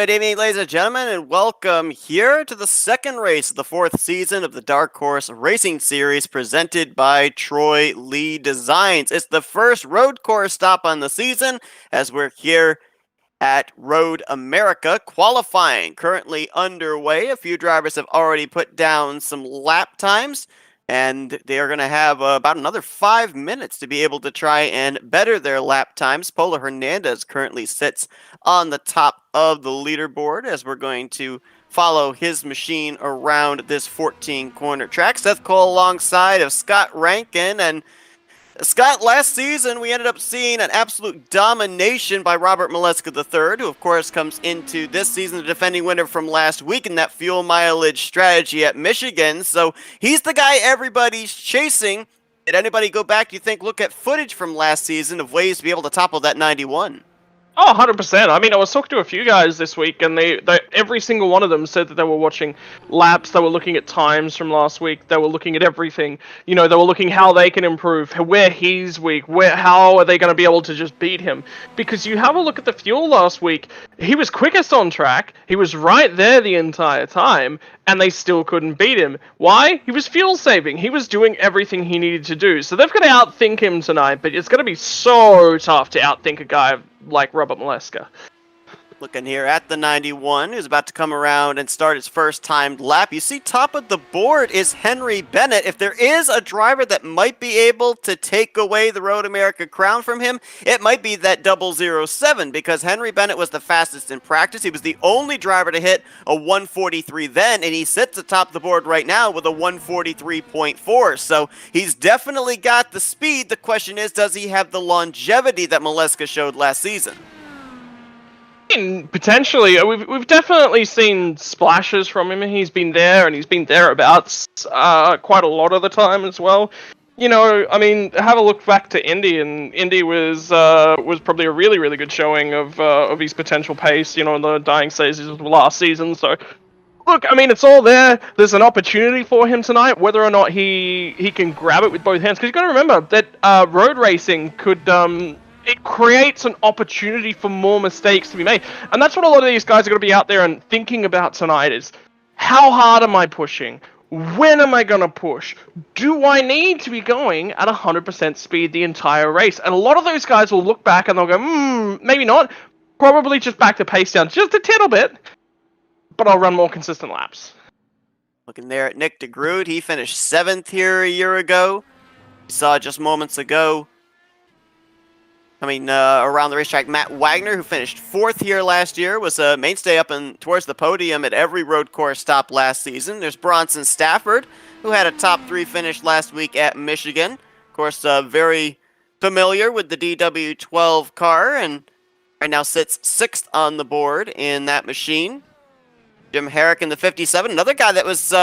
Good evening, ladies and gentlemen, and welcome here to the second race of the fourth season of the Dark Horse Racing Series presented by Troy Lee Designs. It's the first road course stop on the season as we're here at Road America. Qualifying currently underway. A few drivers have already put down some lap times, and they are going to have about another 5 minutes to be able to try and better their lap times. Polo Hernandez currently sits on the top of the leaderboard as we're going to follow his machine around this 14-corner track. Seth Cole alongside of Scott Rankin, and Scott, last season we ended up seeing an absolute domination by Robert Mileska III, who of course comes into this season the defending winner from last week in that fuel mileage strategy at Michigan. So he's the guy everybody's chasing. Did anybody go back, do you think, look at footage from last season of ways to be able to topple that 91? Oh, 100%. I mean, I was talking to a few guys this week, and they every single one of them said that they were watching laps, they were looking at times from last week, they were looking at everything. You know, they were looking how they can improve, where he's weak, how are they going to be able to just beat him. Because you have a look at the fuel last week, he was quickest on track, he was right there the entire time, and they still couldn't beat him. Why? He was fuel saving. He was doing everything he needed to do. So they've got to outthink him tonight, but it's going to be so tough to outthink a guy like Robert Mileska. Looking here at the 91, who's about to come around and start his first timed lap. You see top of the board is Henry Bennett. If there is a driver that might be able to take away the Road America crown from him, it might be that 007, because Henry Bennett was the fastest in practice. He was the only driver to hit a 143 then, and he sits atop the board right now with a 143.4. So he's definitely got the speed. The question is, does he have the longevity that Maleska showed last season? Potentially, we've definitely seen splashes from him. He's been there, and he's been thereabouts quite a lot of the time as well. You know, I mean, have a look back to Indy, and Indy was probably a really, really good showing of his potential pace. You know, in the dying stages of last season. So, look, I mean, it's all there. There's an opportunity for him tonight, whether or not he can grab it with both hands. Because you've got to remember that road racing could it creates an opportunity for more mistakes to be made. And that's what a lot of these guys are going to be out there and thinking about tonight is, how hard am I pushing? When am I going to push? Do I need to be going at 100% speed the entire race? And a lot of those guys will look back and they'll go, maybe not. Probably just back to pace down just a tittle bit, but I'll run more consistent laps. Looking there at Nick DeGroot, he finished 7th here a year ago. We saw just moments ago, around the racetrack, Matt Wagner, who finished 4th here last year, was a mainstay up and towards the podium at every road course stop last season. There's Bronson Stafford, who had a top 3 finish last week at Michigan. Of course, very familiar with the DW12 car, and right now sits 6th on the board in that machine. Jim Herrick in the 57, another guy that was,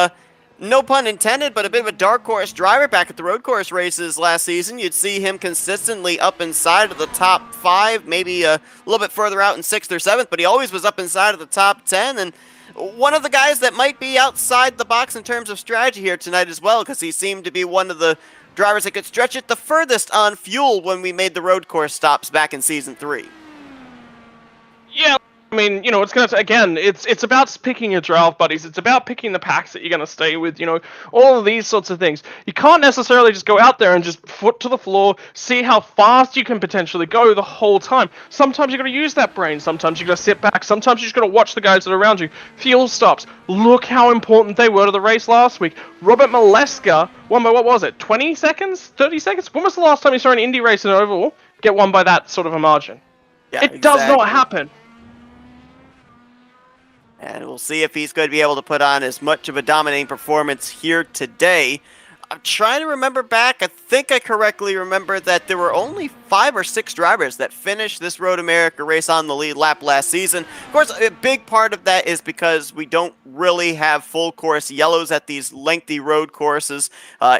no pun intended, but a bit of a dark horse driver back at the road course races last season. You'd see him consistently up inside of the top 5, maybe a little bit further out in 6th or 7th, but he always was up inside of the top 10, and one of the guys that might be outside the box in terms of strategy here tonight as well, because he seemed to be one of the drivers that could stretch it the furthest on fuel when we made the road course stops back in Season 3. Yeah, I mean, you know, it's about picking your draft buddies. It's about picking the packs that you're going to stay with, you know, all of these sorts of things. You can't necessarily just go out there and just foot to the floor, see how fast you can potentially go the whole time. Sometimes you've got to use that brain. Sometimes you've got to sit back. Sometimes you just got to watch the guys that are around you. Fuel stops. Look how important they were to the race last week. Robert Maleska won by, what was it, 20 seconds? 30 seconds? When was the last time you saw an Indy race in an oval get won by that sort of a margin? Yeah, it does not happen. And we'll see if he's going to be able to put on as much of a dominating performance here today. I'm trying to remember back. I think I correctly remember that there were only 5 or 6 drivers that finished this Road America race on the lead lap last season. Of course, a big part of that is because we don't really have full course yellows at these lengthy road courses.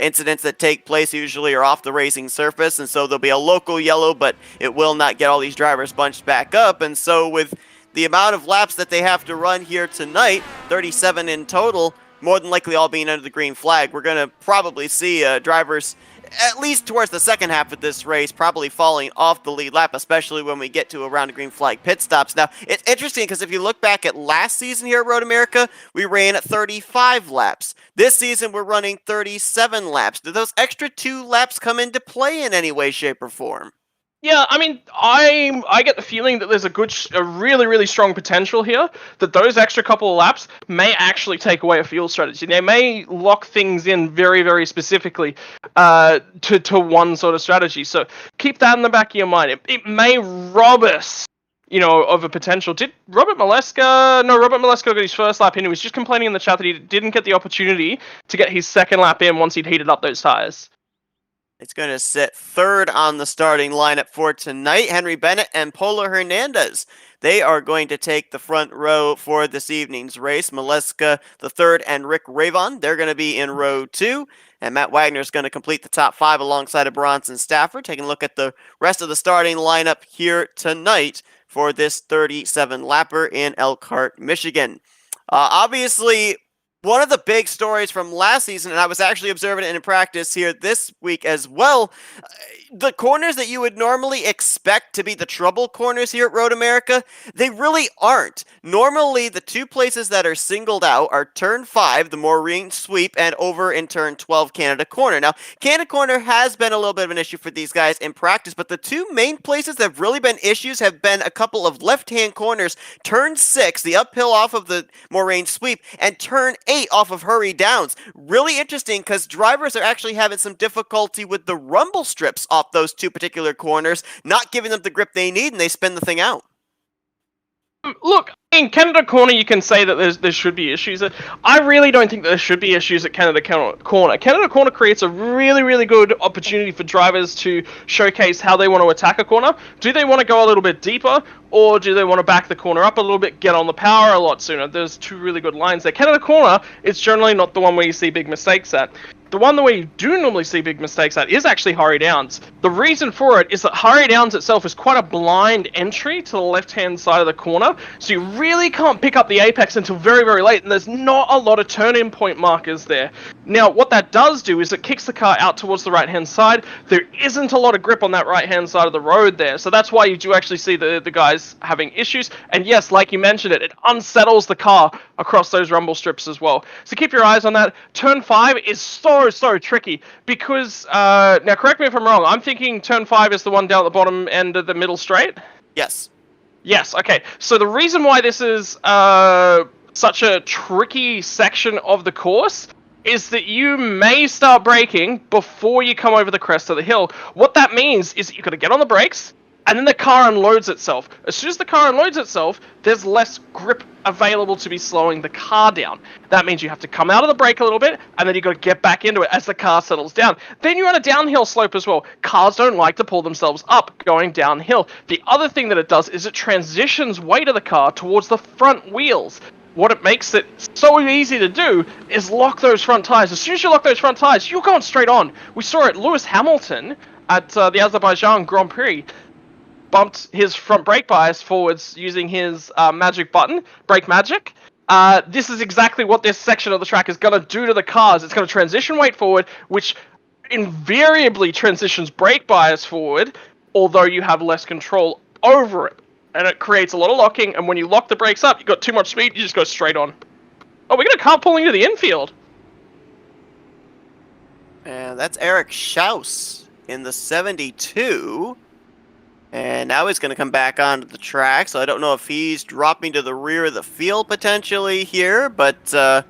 Incidents that take place usually are off the racing surface, and so there'll be a local yellow, but it will not get all these drivers bunched back up. And so with the amount of laps that they have to run here tonight, 37 in total, more than likely all being under the green flag, we're going to probably see drivers, at least towards the second half of this race, probably falling off the lead lap, especially when we get to around the green flag pit stops. Now, it's interesting because if you look back at last season here at Road America, we ran at 35 laps. This season, we're running 37 laps. Do those extra 2 laps come into play in any way, shape, or form? Yeah, I mean, I get the feeling that there's a really, really strong potential here, that those extra couple of laps may actually take away a fuel strategy. They may lock things in very, very specifically to one sort of strategy. So keep that in the back of your mind. It may rob us, you know, of a potential. Did Robert Maleska... No, Robert Maleska got his first lap in. He was just complaining in the chat that he didn't get the opportunity to get his second lap in once he'd heated up those tires. It's going to sit 3rd on the starting lineup for tonight. Henry Bennett and Polo Hernandez. They are going to take the front row for this evening's race. Maleska the 3rd and Rick Ravon, they're going to be in row 2. And Matt Wagner is going to complete the top 5 alongside of Bronson Stafford. Taking a look at the rest of the starting lineup here tonight for this 37-lapper in Elkhart, Michigan. Obviously, One of the big stories from last season, and I was actually observing it in practice here this week as well, the corners that you would normally expect to be the trouble corners here at Road America, they really aren't. Normally, the two places that are singled out are turn 5, the Maureen sweep, and over in turn 12, Canada Corner. Now, Canada Corner has been a little bit of an issue for these guys in practice, but the two main places that have really been issues have been a couple of left-hand corners, turn 6, the uphill off of the Maureen sweep, and turn 8 off of Hurry Downs. Really interesting because drivers are actually having some difficulty with the rumble strips off those two particular corners, not giving them the grip they need, and they spin the thing out. Look, in Canada Corner, you can say that there should be issues. I really don't think that there should be issues at Canada Corner. Canada Corner creates a really, really good opportunity for drivers to showcase how they want to attack a corner. Do they want to go a little bit deeper, or do they want to back the corner up a little bit, get on the power a lot sooner? There's two really good lines there. Canada Corner is generally not the one where you see big mistakes at. The one where you do normally see big mistakes at is actually Hurry Downs. The reason for it is that Hurry Downs itself is quite a blind entry to the left-hand side of the corner, so you really can't pick up the apex until very, very late, and there's not a lot of turn-in point markers there. Now, what that does do is it kicks the car out towards the right-hand side. There isn't a lot of grip on that right-hand side of the road there, so that's why you do actually see the guys having issues, and yes, like you mentioned it unsettles the car across those rumble strips as well. So keep your eyes on that. Turn 5 is so tricky because, now correct me if I'm wrong, I'm thinking turn 5 is the one down at the bottom end of the middle straight? Yes. Yes, okay. So the reason why this is such a tricky section of the course is that you may start braking before you come over the crest of the hill. What that means is that you've got to get on the brakes, and then the car unloads itself. As soon as the car unloads itself, there's less grip available to be slowing the car down. That means you have to come out of the brake a little bit, and then you've got to get back into it as the car settles down. Then you're on a downhill slope as well. Cars don't like to pull themselves up going downhill. The other thing that it does is it transitions weight of the car towards the front wheels. What it makes it so easy to do is lock those front tires. As soon as you lock those front tires, you're going straight on. We saw it, Lewis Hamilton at the Azerbaijan Grand Prix bumped his front brake bias forwards using his magic button, brake magic. This is exactly what this section of the track is going to do to the cars. It's going to transition weight forward, which invariably transitions brake bias forward, although you have less control over it. And it creates a lot of locking, and when you lock the brakes up, you've got too much speed, you just go straight on. Oh, we got a car pulling into the infield. And that's Eric Schaus in the 72. And now he's going to come back onto the track, so I don't know if he's dropping to the rear of the field potentially here, but well,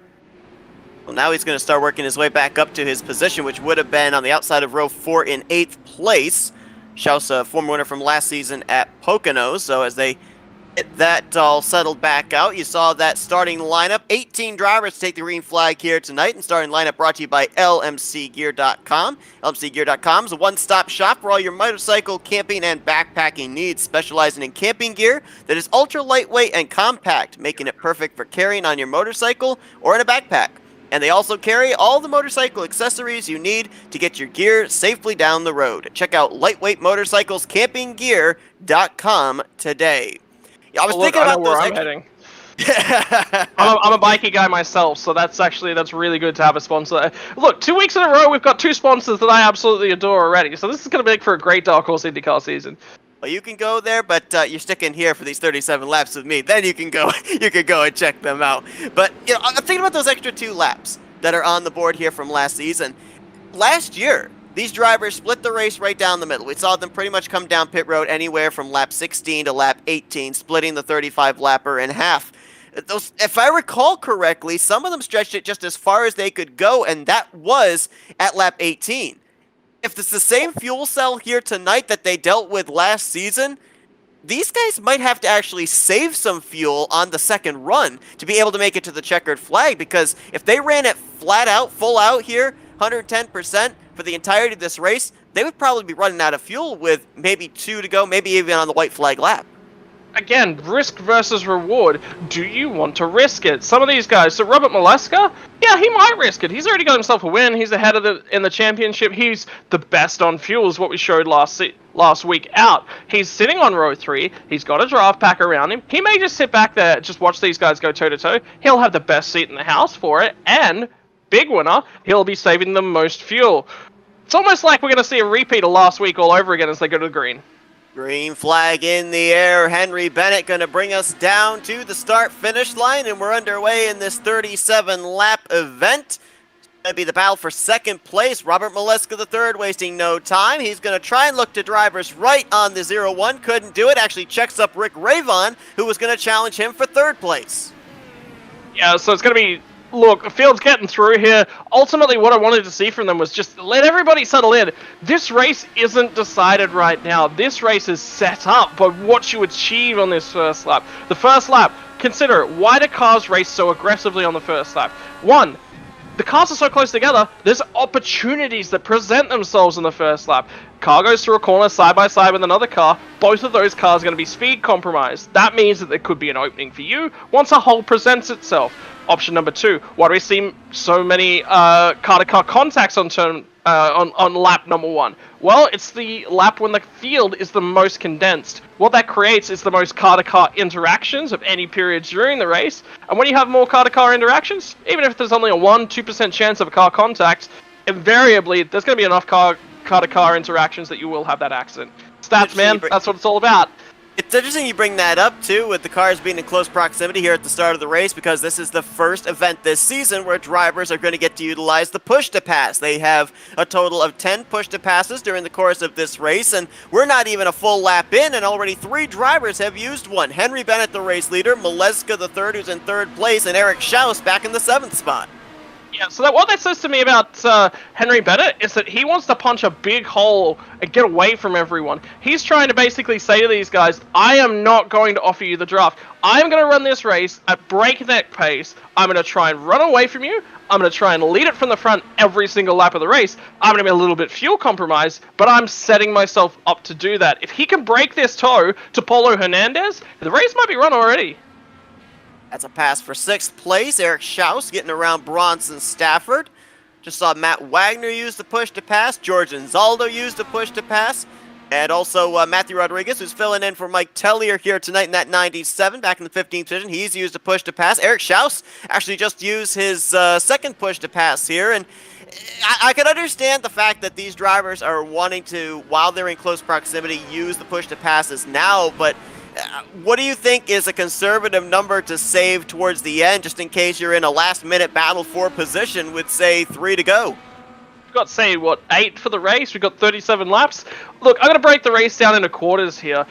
now he's going to start working his way back up to his position, which would have been on the outside of row 4 in 8th place. Schaus, a former winner from last season at Poconos, so as they get that all settled back out, you saw that starting lineup. 18 drivers to take the green flag here tonight, and starting lineup brought to you by LMCgear.com. LMCgear.com is a one-stop shop for all your motorcycle, camping, and backpacking needs, specializing in camping gear that is ultra lightweight and compact, making it perfect for carrying on your motorcycle or in a backpack. And they also carry all the motorcycle accessories you need to get your gear safely down the road. Check out lightweightmotorcyclescampinggear.com today. I was thinking about those. I'm heading. I'm a bikie guy myself, so that's really good to have a sponsor. Look, 2 weeks in a row, we've got two sponsors that I absolutely adore already. So this is going to make for a great Dark Horse IndyCar season. Well, you can go there, but you're sticking here for these 37 laps with me. Then you can go. You can go and check them out. But I'm thinking about those extra 2 laps that are on the board here from last season. Last year, these drivers split the race right down the middle. We saw them pretty much come down pit road anywhere from lap 16 to lap 18, splitting the 35-lapper in half. Those, if I recall correctly, some of them stretched it just as far as they could go, and that was at lap 18. If it's the same fuel cell here tonight that they dealt with last season, these guys might have to actually save some fuel on the second run to be able to make it to the checkered flag, because if they ran it flat out, full out here, 110% for the entirety of this race, they would probably be running out of fuel with maybe 2 to go, maybe even on the white flag lap. again, risk versus reward. Do you want to risk it? Some of these guys, so Robert Molesca, yeah, he might risk it. He's already got himself a win. He's ahead of in the championship. He's the best on fuels, what we showed last week out. He's sitting on row 3. He's got a draft pack around him. He may just sit back there, just watch these guys go toe-to-toe. He'll have the best seat in the house for it, and, big winner, he'll be saving the most fuel. It's almost like we're going to see a repeat of last week all over again as they go to the green. Green flag in the air. Henry Bennett going to bring us down to the start-finish line, and we're underway in this 37-lap event. It's going to be the battle for second place. Robert Molesca III wasting no time. He's going to try and look to drivers right on the 0-1. Couldn't do it. Actually checks up Rick Ravon, who was going to challenge him for third place. Yeah, so it's going to be... Look, the field's getting through here. Ultimately, what I wanted to see from them was just let everybody settle in. This race isn't decided right now. This race is set up by what you achieve on this first lap. The first lap, consider it. Why do cars race so aggressively on the first lap? One, the cars are so close together, there's opportunities that present themselves in the first lap. Car goes through a corner side by side with another car. Both of those cars are going to be speed compromised. That means that there could be an opening for you once a hole presents itself. Option number 2, why do we see so many car-to-car contacts on lap number 1? Well, it's the lap when the field is the most condensed. What that creates is the most car-to-car interactions of any period during the race. And when you have more car-to-car interactions, even if there's only a 1-2% chance of a car contact, invariably there's going to be enough car-to-car interactions that you will have that accident. Stats, man, that's what it's all about. It's interesting you bring that up, too, with the cars being in close proximity here at the start of the race, because this is the first event this season where drivers are going to get to utilize the push-to-pass. They have a total of 10 push-to-passes during the course of this race, and we're not even a full lap in, and already 3 drivers have used one. Henry Bennett, the race leader, Molesca III, who's in 3rd place, and Eric Schaus back in the 7th spot. Yeah, so what that says to me about Henry Bennett is that he wants to punch a big hole and get away from everyone. He's trying to basically say to these guys, I am not going to offer you the draft. I'm going to run this race at breakneck pace. I'm going to try and run away from you. I'm going to try and lead it from the front every single lap of the race. I'm going to be a little bit fuel compromised, but I'm setting myself up to do that. If he can break this toe to Paulo Hernandez, the race might be run already. That's a pass for 6th place. Eric Schaus getting around Bronson Stafford. Just saw Matt Wagner use the push to pass. George Anzaldo used the push to pass. And also Matthew Rodriguez, who's filling in for Mike Tellier here tonight in that 97, back in the 15th position. He's used a push to pass. Eric Schaus actually just used his second push to pass here. And I can understand the fact that these drivers are wanting to, while they're in close proximity, use the push to passes now, but what do you think is a conservative number to save towards the end, just in case you're in a last-minute battle for position with, say, 3 to go? We've got, say, 8 for the race? We've got 37 laps. Look, I'm going to break the race down into quarters here.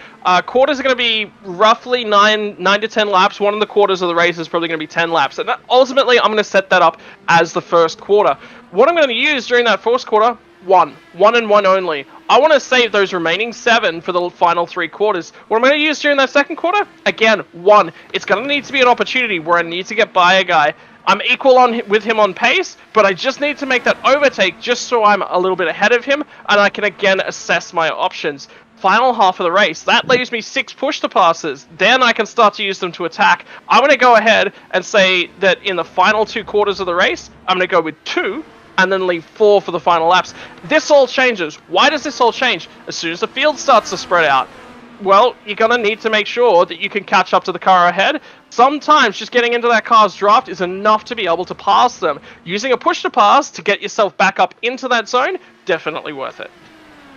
Quarters are going to be roughly 9 to 10 laps. One of the quarters of the race is probably going to be 10 laps. And ultimately, I'm going to set that up as the first quarter. What I'm going to use during that first quarter, 1 and 1 only. I want to save those remaining 7 for the final 3 quarters. What I'm going to use during that second quarter, again, 1. It's going to need to be an opportunity where I need to get by a guy. I'm equal with him on pace, but I just need to make that overtake just so I'm a little bit ahead of him, and I can again assess my options. Final half of the race, that leaves me 6 push-to-passes. Then I can start to use them to attack. I'm going to go ahead and say that in the final 2 quarters of the race, I'm going to go with 2, and then leave 4 for the final laps. This all changes. Why does this all change? As soon as the field starts to spread out, well, you're going to need to make sure that you can catch up to the car ahead. Sometimes just getting into that car's draft is enough to be able to pass them. Using a push to pass to get yourself back up into that zone, definitely worth it.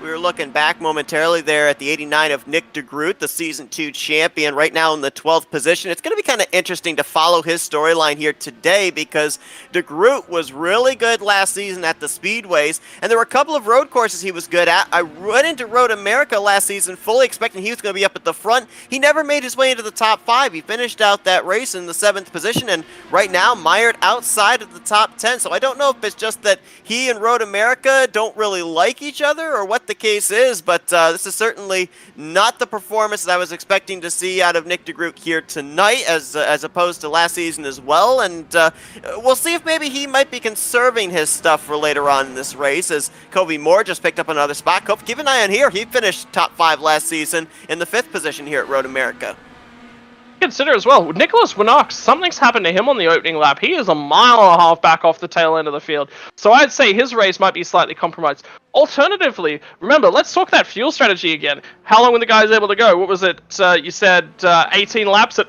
We were looking back momentarily there at the 89 of Nick DeGroot, the Season 2 champion, right now in the 12th position. It's going to be kind of interesting to follow his storyline here today because DeGroot was really good last season at the Speedways, and there were a couple of road courses he was good at. I went into Road America last season fully expecting he was going to be up at the front. He never made his way into the top 5. He finished out that race in the 7th position, and right now mired outside of the top 10. So I don't know if it's just that he and Road America don't really like each other or what the case is, but this is certainly not the performance that I was expecting to see out of Nick DeGroot here tonight, as opposed to last season as well. And we'll see if maybe he might be conserving his stuff for later on in this race, as Kobe Moore just picked up another spot. Kobe, keep an eye on here. He finished top 5 last season in the 5th position here at Road America. Consider as well, Nicholas Winnox, something's happened to him on the opening lap. He is a mile and a half back off the tail end of the field. So I'd say his race might be slightly compromised. Alternatively, remember, let's talk that fuel strategy again. How long were the guys able to go? What was it? You said 18 laps at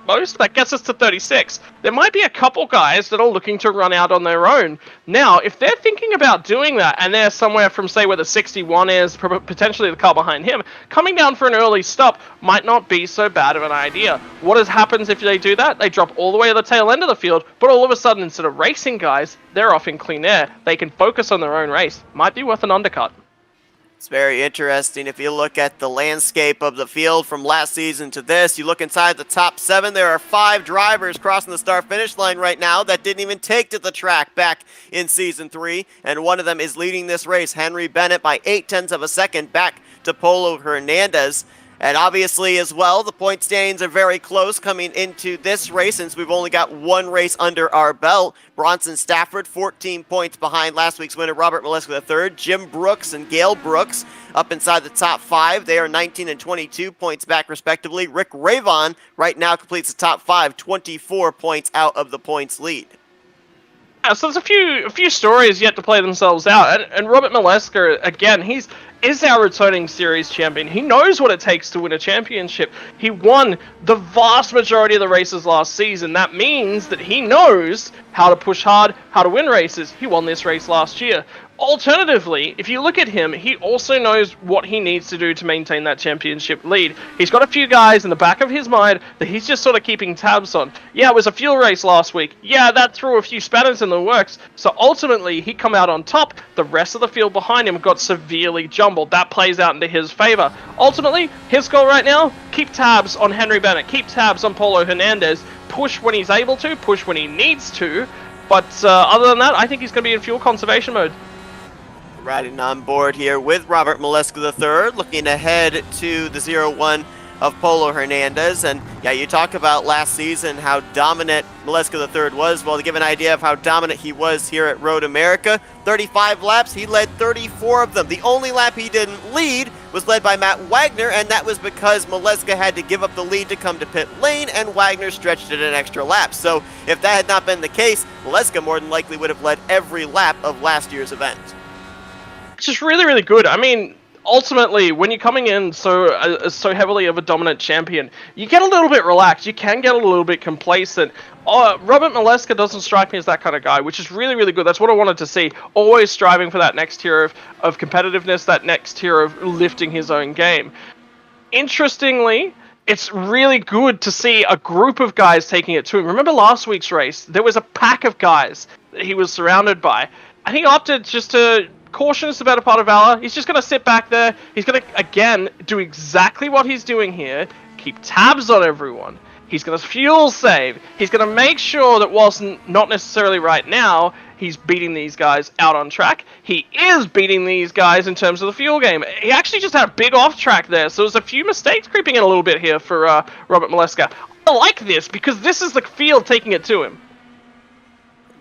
most? That gets us to 36. There might be a couple guys that are looking to run out on their own. Now, if they're thinking about doing that, and they're somewhere from, say, where the 61 is, potentially the car behind him, coming down for an early stop might not be so bad of an idea. What happens if they do that? They drop all the way to the tail end of the field, but all of a sudden, instead of racing guys, they're off in clean air. They can focus on their own race. Might be worth an undercut. It's very interesting. If you look at the landscape of the field from last season to this, you look inside the top 7, there are 5 drivers crossing the start-finish line right now that didn't even take to the track back in Season 3, and one of them is leading this race, Henry Bennett, by 0.8 of a second back to Polo Hernandez. And obviously as well, the point standings are very close coming into this race since we've only got one race under our belt. Bronson Stafford, 14 points behind last week's winner, Robert Molesky III. Jim Brooks and Gail Brooks up inside the top 5. They are 19 and 22 points back respectively. Rick Ravon right now completes the top 5, 24 points out of the points lead. Yeah, so there's a few stories yet to play themselves out, and Robert Molesky, again, is our returning series champion. He knows what it takes to win a championship. He won the vast majority of the races last season. That means that he knows how to push hard, how to win races. He won this race last year. Alternatively, if you look at him, he also knows what he needs to do to maintain that championship lead. He's got a few guys in the back of his mind that he's just sort of keeping tabs on. Yeah, it was a fuel race last week. Yeah, that threw a few spanners in the works. So ultimately, he come out on top. The rest of the field behind him got severely jumbled. That plays out into his favor. Ultimately, his goal right now, keep tabs on Henry Bennett. Keep tabs on Polo Hernandez. Push when he's able to, push when he needs to. But other than that, I think he's going to be in fuel conservation mode. Riding on board here with Robert Molesky III, looking ahead to the 0-1 of Polo Hernandez. And yeah, you talk about last season how dominant Molesky III was. Well, to give an idea of how dominant he was here at Road America, 35 laps, he led 34 of them. The only lap he didn't lead was led by Matt Wagner, and that was because Molesky had to give up the lead to come to pit lane, and Wagner stretched it an extra lap. So if that had not been the case, Molesky more than likely would have led every lap of last year's event. Which is really, really good. I mean, ultimately, when you're coming in so heavily of a dominant champion, you get a little bit relaxed. You can get a little bit complacent. Robert Molesky doesn't strike me as that kind of guy, which is really, really good. That's what I wanted to see. Always striving for that next tier of competitiveness, that next tier of lifting his own game. Interestingly, it's really good to see a group of guys taking it to him. Remember last week's race? There was a pack of guys that he was surrounded by, and he opted just to caution is the better part of valor. He's just going to sit back there. He's going to, again, do exactly what he's doing here. Keep tabs on everyone. He's going to fuel save. He's going to make sure that whilst not necessarily right now, he's beating these guys out on track. He is beating these guys in terms of the fuel game. He actually just had a big off track there. So there's a few mistakes creeping in a little bit here for Robert Molesky. I like this because this is the field taking it to him.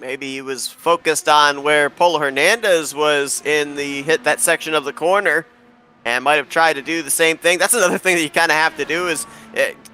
Maybe he was focused on where Polo Hernandez was in that section of the corner and might have tried to do the same thing. That's another thing that you kind of have to do is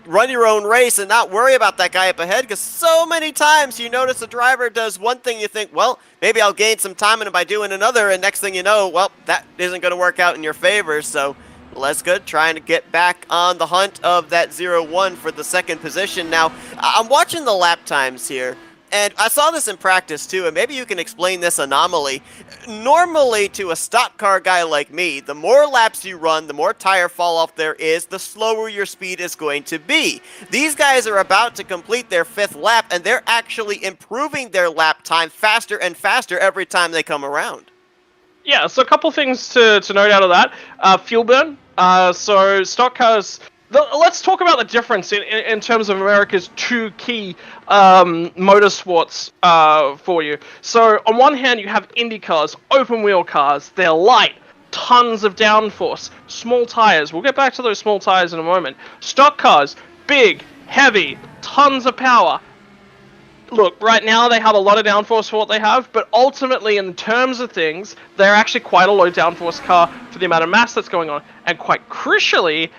run your own race and not worry about that guy up ahead, because so many times you notice a driver does one thing, you think, well, maybe I'll gain some time by doing another, and next thing you know, well, that isn't going to work out in your favor. So Molesky trying to get back on the hunt of that 0-1 for the second position. Now, I'm watching the lap times here. And I saw this in practice too, and maybe you can explain this anomaly. Normally, to a stock car guy like me, the more laps you run, the more tire fall off there is, the slower your speed is going to be. These guys are about to complete their 5th lap, and they're actually improving their lap time faster and faster every time they come around. Yeah, so a couple things to note out of that. Fuel burn. So stock cars... Let's talk about the difference in terms of America's 2 key motorsports for you. So on one hand, you have Indy cars, open wheel cars. They're light, tons of downforce, small tires. We'll get back to those small tires in a moment. Stock cars, big, heavy, tons of power. Look, right now they have a lot of downforce for what they have, but ultimately in terms of things, they're actually quite a low downforce car for the amount of mass that's going on. And quite crucially,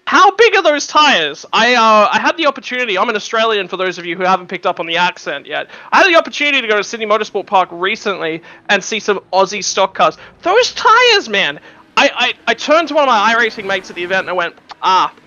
How big are those tires? I had the opportunity. I'm an Australian, for those of you who haven't picked up on the accent yet. I had the opportunity to go to Sydney Motorsport Park recently and see some Aussie stock cars. Those tires, man. I turned to one of my iRacing mates at the event and I went,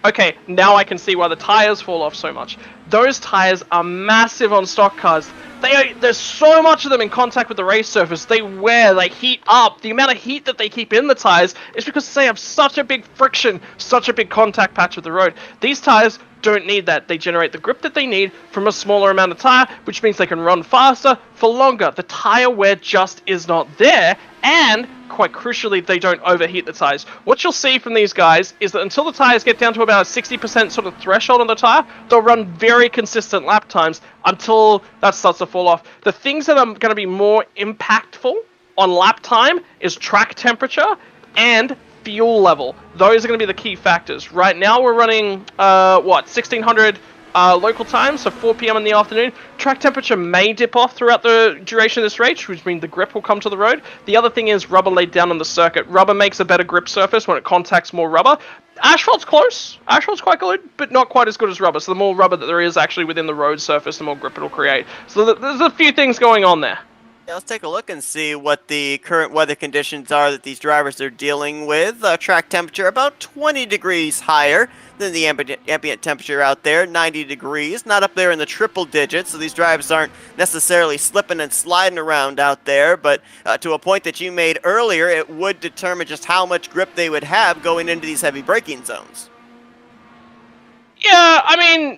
okay, now I can see why the tires fall off so much. Those tires are massive on stock cars. There's so much of them in contact with the race surface. They wear, they heat up. The amount of heat that they keep in the tires is because they have such a big friction, such a big contact patch with the road. These tires don't need that. They generate the grip that they need from a smaller amount of tire, which means they can run faster for longer. The tire wear just is not there, and quite crucially, they don't overheat the tires. What you'll see from these guys is that until the tires get down to about a 60% sort of threshold on the tire, they'll run very consistent lap times until that starts to fall off. The things that are going to be more impactful on lap time is track temperature and fuel level. Those are going to be the key factors. Right now we're running 1600 local time, so 4 p.m. in the afternoon. Track temperature may dip off throughout the duration of this race, which means the grip will come to the road. The other thing is rubber laid down on the circuit. Rubber makes a better grip surface when it contacts more rubber. Asphalt's close. Asphalt's quite good, but not quite as good as rubber. So the more rubber that there is actually within the road surface, the more grip it'll create. So there's a few things going on there. Yeah, let's take a look and see what the current weather conditions are that these drivers are dealing with. Track temperature about 20 degrees higher than the ambient temperature out there, 90 degrees, not up there in the triple digits, so these drivers aren't necessarily slipping and sliding around out there, but to a point that you made earlier, it would determine just how much grip they would have going into these heavy braking zones. Yeah, I mean,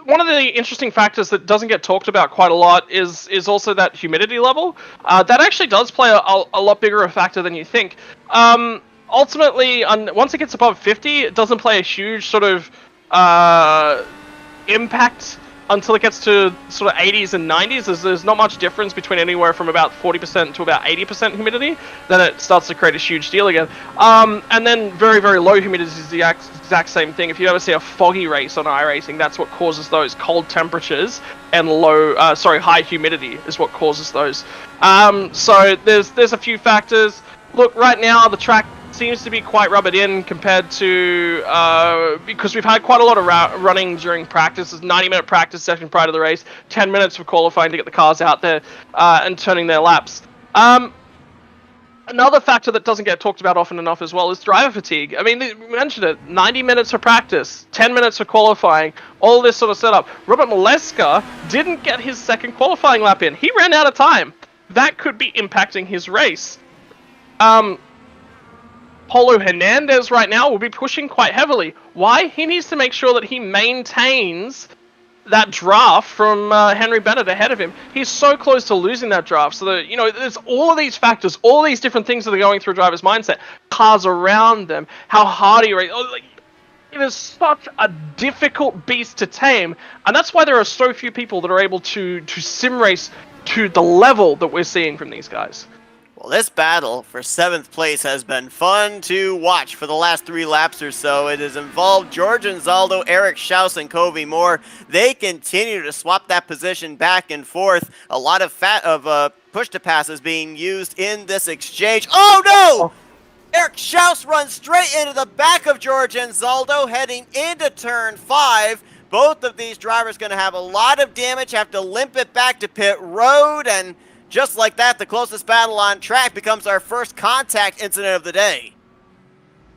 one of the interesting factors that doesn't get talked about quite a lot is also that humidity level. That actually does play a lot bigger a factor than you think. Ultimately, once it gets above 50, it doesn't play a huge sort of impact until it gets to sort of 80s and 90s. There's not much difference between anywhere from about 40% to about 80% humidity. Then it starts to create a huge deal again. And then very, very low humidity is the exact same thing. If you ever see a foggy race on iRacing, that's what causes those cold temperatures, and high humidity is what causes those. So there's a few factors. Look, right now the track seems to be quite rubbered in compared to because we've had quite a lot of running during practice. There's 90-minute practice session prior to the race, 10 minutes for qualifying to get the cars out there and turning their laps. Another factor that doesn't get talked about often enough as well is driver fatigue. I mean, we mentioned it, 90 minutes for practice, 10 minutes for qualifying, all this sort of setup. Robert Maleska didn't get his second qualifying lap in. He ran out of time. That could be impacting his race. Paulo Hernandez right now will be pushing quite heavily. Why? He needs to make sure that he maintains that draft from Henry Bennett ahead of him. He's so close to losing that draft. So that, there's all of these factors, all these different things that are going through a driver's mindset. Cars around them, how hard he races. It is such a difficult beast to tame, and that's why there are so few people that are able to sim race to the level that we're seeing from these guys. Well, this battle for 7th place has been fun to watch for the last 3 laps or so. It has involved George Anzaldo, Eric Schaus, and Covey Moore. They continue to swap that position back and forth. A lot of push-to-passes being used in this exchange. Oh, no! Eric Schaus runs straight into the back of George Anzaldo, heading into turn 5. Both of these drivers going to have a lot of damage, have to limp it back to pit road, and just like that, the closest battle on track becomes our first contact incident of the day.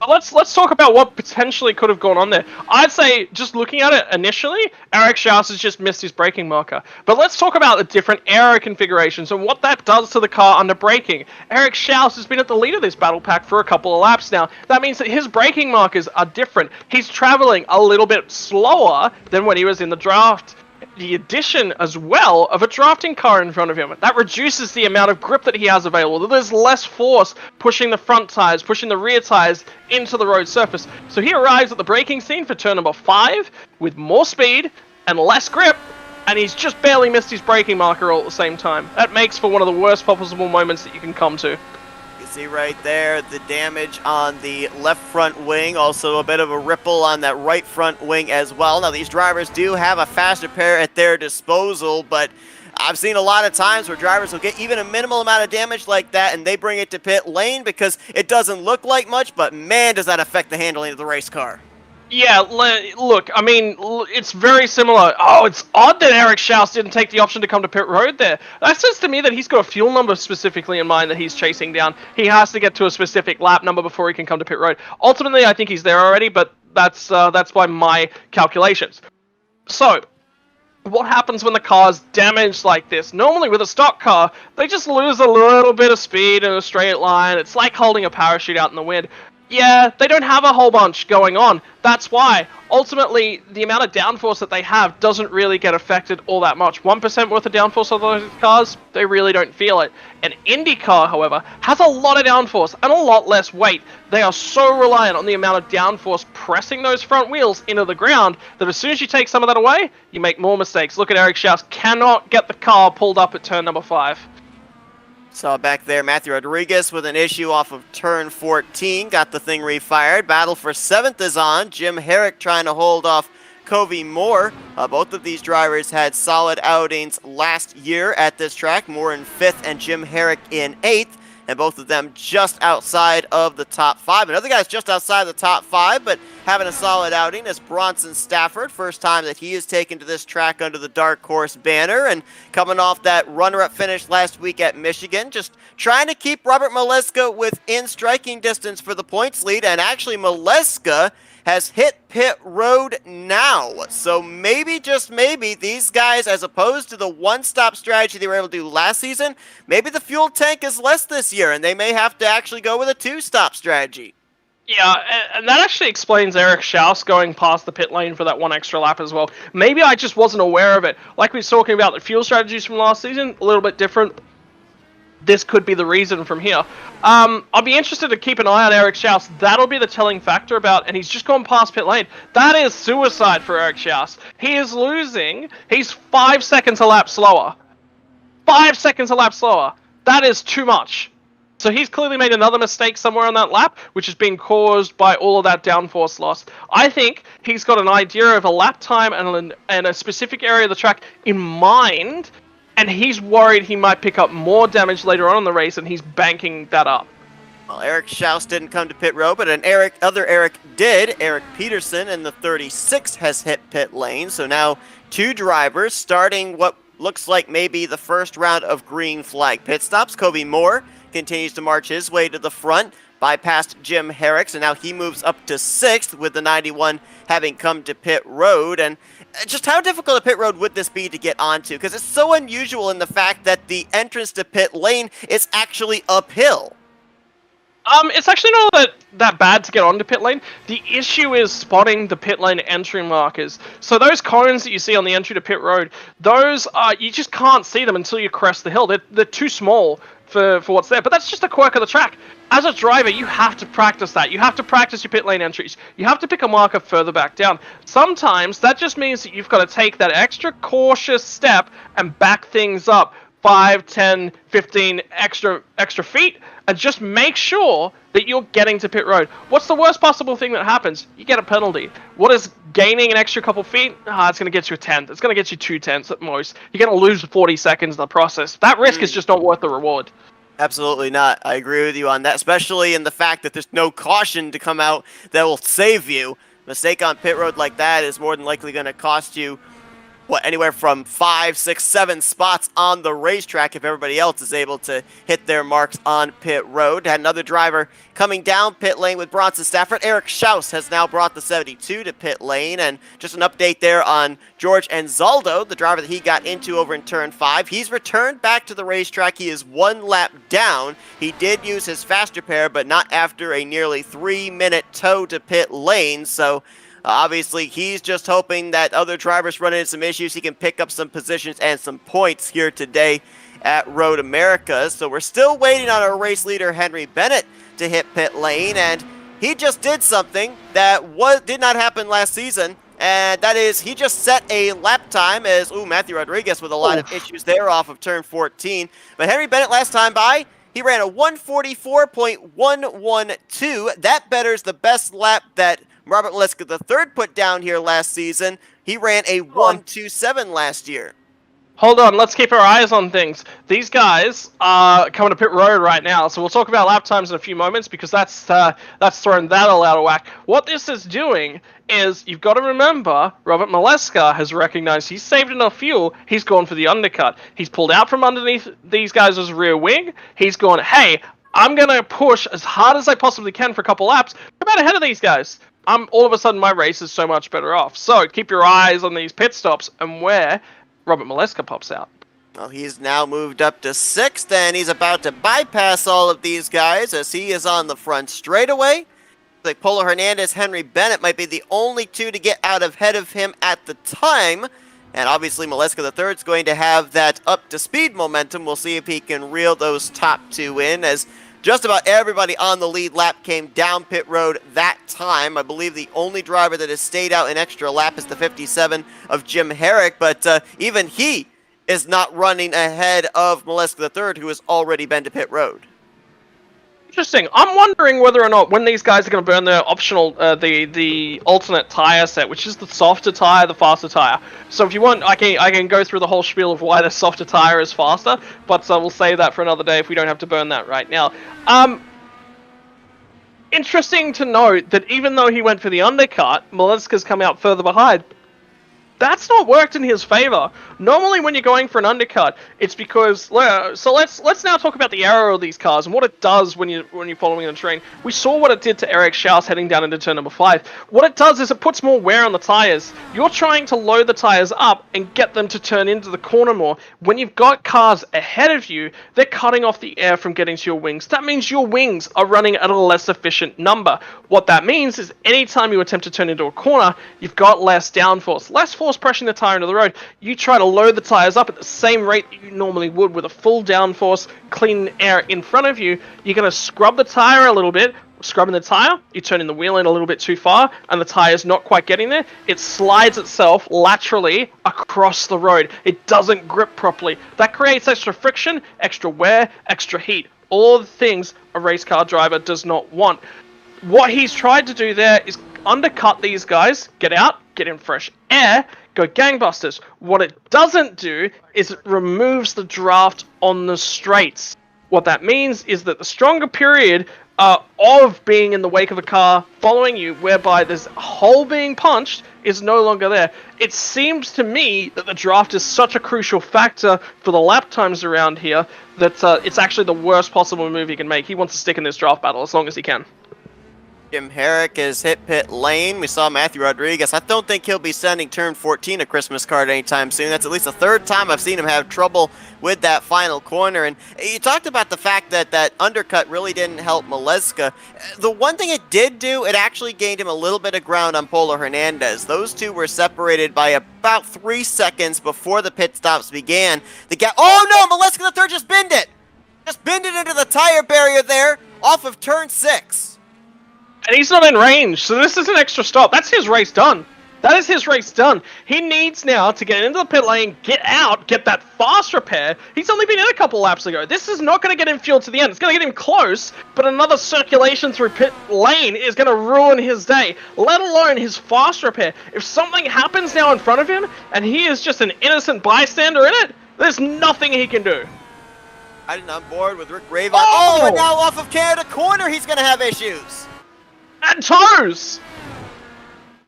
Let's talk about what potentially could have gone on there. I'd say, just looking at it initially, Eric Schaus has just missed his braking marker. But let's talk about the different aero configurations and what that does to the car under braking. Eric Schaus has been at the lead of this battle pack for a couple of laps now. That means that his braking markers are different. He's traveling a little bit slower than when he was in the draft. The addition as well of a drafting car in front of him, that reduces the amount of grip that he has available. There's less force pushing the front tires, pushing the rear tires into the road surface. So he arrives at the braking scene for turn number 5 with more speed and less grip, and he's just barely missed his braking marker all at the same time. That makes for one of the worst possible moments that you can come to. See right there the damage on the left front wing, also a bit of a ripple on that right front wing as well. Now these drivers do have a faster pair at their disposal, but I've seen a lot of times where drivers will get even a minimal amount of damage like that and they bring it to pit lane because it doesn't look like much, but man does that affect the handling of the race car. Yeah, look, I mean, it's very similar. Oh, it's odd that Eric Schaus didn't take the option to come to pit road there. That says to me that he's got a fuel number specifically in mind that he's chasing down. He has to get to a specific lap number before he can come to pit road. Ultimately, I think he's there already, but that's by my calculations. So, what happens when the car's damaged like this? Normally with a stock car, they just lose a little bit of speed in a straight line. It's like holding a parachute out in the wind. Yeah, they don't have a whole bunch going on. That's why, ultimately, the amount of downforce that they have doesn't really get affected all that much. 1% worth of downforce on those cars, they really don't feel it. An Indy car, however, has a lot of downforce and a lot less weight. They are so reliant on the amount of downforce pressing those front wheels into the ground that as soon as you take some of that away, you make more mistakes. Look at Eric Schaus, cannot get the car pulled up at turn number 5. Saw back there Matthew Rodriguez with an issue off of turn 14. Got the thing refired. Battle for 7th is on. Jim Herrick trying to hold off Covey Moore. Both of these drivers had solid outings last year at this track. Moore in 5th and Jim Herrick in 8th. And both of them just outside of the top 5. Another guy's just outside the top 5, but having a solid outing is Bronson Stafford. First time that he is taken to this track under the Dark Horse banner, and coming off that runner-up finish last week at Michigan, just trying to keep Robert Maleska within striking distance for the points lead, and actually Maleska has hit pit road now. So maybe, just maybe, these guys, as opposed to the one-stop strategy they were able to do last season, maybe the fuel tank is less this year, and they may have to actually go with a two-stop strategy. Yeah, and that actually explains Eric Schaus going past the pit lane for that one extra lap as well. Maybe I just wasn't aware of it. Like we were talking about the fuel strategies from last season, a little bit different. This could be the reason from here. I'll be interested to keep an eye on Eric Schaus. That'll be the telling factor about, and he's just gone past pit lane. That is suicide for Eric Schaus. He is losing. He's 5 seconds a lap slower. 5 seconds a lap slower. That is too much. So he's clearly made another mistake somewhere on that lap, which has been caused by all of that downforce loss. I think he's got an idea of a lap time and a specific area of the track in mind, and he's worried he might pick up more damage later on in the race, and he's banking that up. Well, Eric Schaus didn't come to pit road, but other Eric did. Eric Peterson in the 36 has hit pit lane, so now 2 drivers starting what looks like maybe the first round of green flag pit stops. Covey Moore continues to march his way to the front, bypassed Jim Herrick, and now he moves up to 6th with the 91 having come to pit road. And just how difficult a pit road would this be to get onto? Because it's so unusual in the fact that the entrance to pit lane is actually uphill. It's actually not that bad to get onto pit lane. The issue is spotting the pit lane entry markers. So those cones that you see on the entry to pit road, those you just can't see them until you crest the hill. They're too small for what's there. But that's just a quirk of the track. As a driver, you have to practice that. You have to practice your pit lane entries. You have to pick a marker further back down. Sometimes that just means that you've got to take that extra cautious step and back things up 5, 10, 15 extra feet, and just make sure that you're getting to pit road. What's the worst possible thing that happens? You get a penalty. What is gaining an extra couple feet? It's going to get you a 10th. It's going to get you 2 tenths at most. You're going to lose 40 seconds in the process. That risk is just not worth the reward. Absolutely not. I agree with you on that, especially in the fact that there's no caution to come out that will save you. Mistake on pit road like that is more than likely going to cost you anywhere from 5, 6, 7 spots on the racetrack if everybody else is able to hit their marks on pit road. Had another driver coming down pit lane with Bronson Stafford. Eric Schaus has now brought the 72 to pit lane, and just an update there on George Anzaldo, the driver that he got into over in turn 5. He's returned back to the racetrack. He is 1 lap down. He did use his faster pair, but not after a nearly 3-minute tow to pit lane, so obviously, he's just hoping that other drivers run into some issues. He can pick up some positions and some points here today at Road America. So we're still waiting on our race leader, Henry Bennett, to hit pit lane. And he just did something that did not happen last season. And that is, he just set a lap time as, Matthew Rodriguez with a lot of issues there off of turn 14. But Henry Bennett last time by, he ran a 144.112. That betters the best lap that Robert Maleska III put down here last season. He ran a 127 last year. Hold on, let's keep our eyes on things. These guys are coming to pit road right now, so we'll talk about lap times in a few moments because that's throwing that all out of whack. What this is doing is you've got to remember Robert Maleska has recognized he's saved enough fuel. He's gone for the undercut. He's pulled out from underneath these guys' rear wing. He's gone, hey, I'm gonna push as hard as I possibly can for a couple laps. Come out ahead of these guys. All of a sudden my race is so much better off. So keep your eyes on these pit stops and where Robert Maleska pops out. Well, he's now moved up to 6th, and he's about to bypass all of these guys as he is on the front straightaway. Like Polo Hernandez, Henry Bennett might be the only two to get out ahead of him at the time. And obviously Maleska III is going to have that up-to-speed momentum. We'll see if he can reel those top two in, as just about everybody on the lead lap came down pit road that time. I believe the only driver that has stayed out an extra lap is the 57 of Jim Herrick, but even he is not running ahead of Maleska III, who has already been to pit road. Interesting. I'm wondering whether or not when these guys are going to burn their optional, the alternate tire set, which is the softer tire, the faster tire. So if you want, I can go through the whole spiel of why the softer tire is faster, but we'll save that for another day if we don't have to burn that right now. Interesting to note that even though he went for the undercut, Maleska's come out further behind. That's not worked in his favor. Normally when you're going for an undercut, it's because... So let's now talk about the aero of these cars and what it does when you're following in a train. We saw what it did to Eric Schaus heading down into turn number 5. What it does is it puts more wear on the tires. You're trying to load the tires up and get them to turn into the corner more. When you've got cars ahead of you, they're cutting off the air from getting to your wings. That means your wings are running at a less efficient number. What that means is anytime you attempt to turn into a corner, you've got less downforce. Less force pressing the tire into the road. You try to load the tires up at the same rate that you normally would with a full downforce, clean air in front of you. You're going to scrub the tire a little bit. Scrubbing the tire, you turn in the wheel in a little bit too far, and the tire's not quite getting there. It slides itself laterally across the road. It doesn't grip properly. That creates extra friction, extra wear, extra heat. All the things a race car driver does not want. What he's tried to do there is undercut these guys, get out, get in fresh air, go gangbusters. What it doesn't do is it removes the draft on the straights. What that means is that the stronger period of being in the wake of a car following you, whereby there's a hole being punched, is no longer there. It seems to me that the draft is such a crucial factor for the lap times around here that it's actually the worst possible move he can make. He wants to stick in this draft battle as long as he can. Jim Herrick has hit pit lane. We saw Matthew Rodriguez. I don't think he'll be sending turn 14 a Christmas card anytime soon. That's at least the third time I've seen him have trouble with that final corner. And you talked about the fact that that undercut really didn't help Maleska. The one thing it did do, it actually gained him a little bit of ground on Polo Hernandez. Those two were separated by about 3 seconds before the pit stops began. The gap. Oh no, Maleska the third just binned it! Just binned it into the tire barrier there off of turn 6. And he's not in range, so this is an extra stop. That's his race done. That is his race done. He needs now to get into the pit lane, get out, get that fast repair. He's only been in a couple laps ago. This is not going to get him fuel to the end. It's going to get him close, but another circulation through pit lane is going to ruin his day, let alone his fast repair. If something happens now in front of him, and he is just an innocent bystander in it, there's nothing he can do. I'm on board with Rick Raven. Oh, and now off of Canada corner, he's going to have issues. And toes!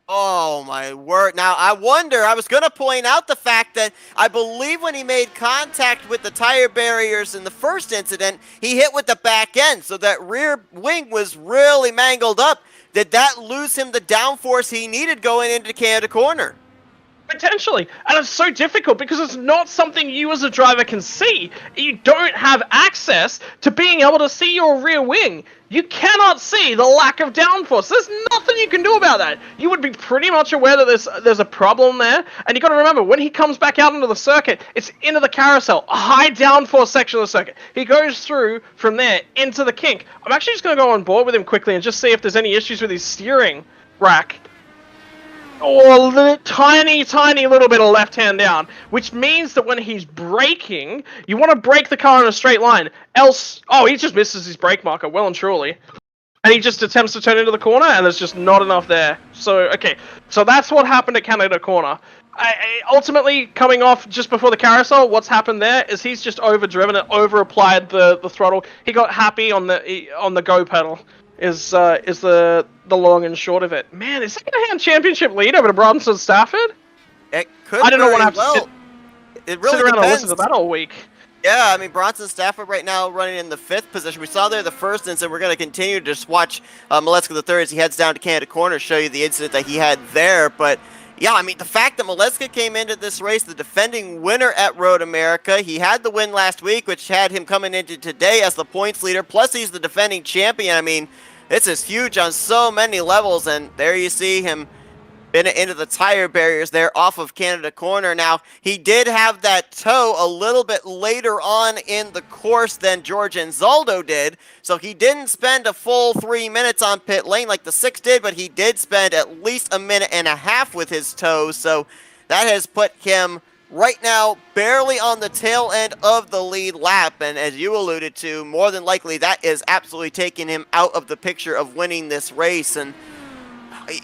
Oh my word. Now I was going to point out the fact that I believe when he made contact with the tire barriers in the first incident, he hit with the back end, so that rear wing was really mangled up. Did that lose him the downforce he needed going into Canada corner? Potentially. And it's so difficult because it's not something you as a driver can see. You don't have access to being able to see your rear wing. You cannot see the lack of downforce. There's nothing you can do about that. You would be pretty much aware that there's a problem there. And you got to remember, when he comes back out into the circuit, it's into the carousel, a high downforce section of the circuit. He goes through from there into the kink. I'm actually just going to go on board with him quickly and just see if there's any issues with his steering rack. Or a tiny little bit of left hand down, which means that when he's braking, you want to brake the car in a straight line. Else, oh, he just misses his brake marker, well and truly. and he just attempts to turn into the corner, and there's just not enough there. So, okay, so that's what happened at Canada Corner. Ultimately, coming off just before the carousel, what's happened there is he's just overdriven it, over-applied the throttle. He got happy on the go pedal. Is the long and short of it. Man, is second-hand championship lead over to Bronson Stafford? It could I don't know what very happens. It really Sit around and depends. listen to that all week. Yeah, I mean, Bronson Stafford right now running in the 5th position. We saw there the first incident. We're going to continue to just watch Maleska the third as he heads down to Canada Corner, show you the incident that he had there. But, yeah, I mean, the fact that Maleska came into this race, the defending winner at Road America, he had the win last week, which had him coming into today as the points leader, plus he's the defending champion. I mean, this is huge on so many levels, and there you see him been into the tire barriers there off of Canada Corner. Now, he did have that tow a little bit later on in the course than George Anzaldo did, so he didn't spend a full 3 minutes on pit lane like the 6 did, but he did spend at least a minute and a half with his tow, so that has put him right now barely on the tail end of the lead lap, and as you alluded to, more than likely that is absolutely taking him out of the picture of winning this race. And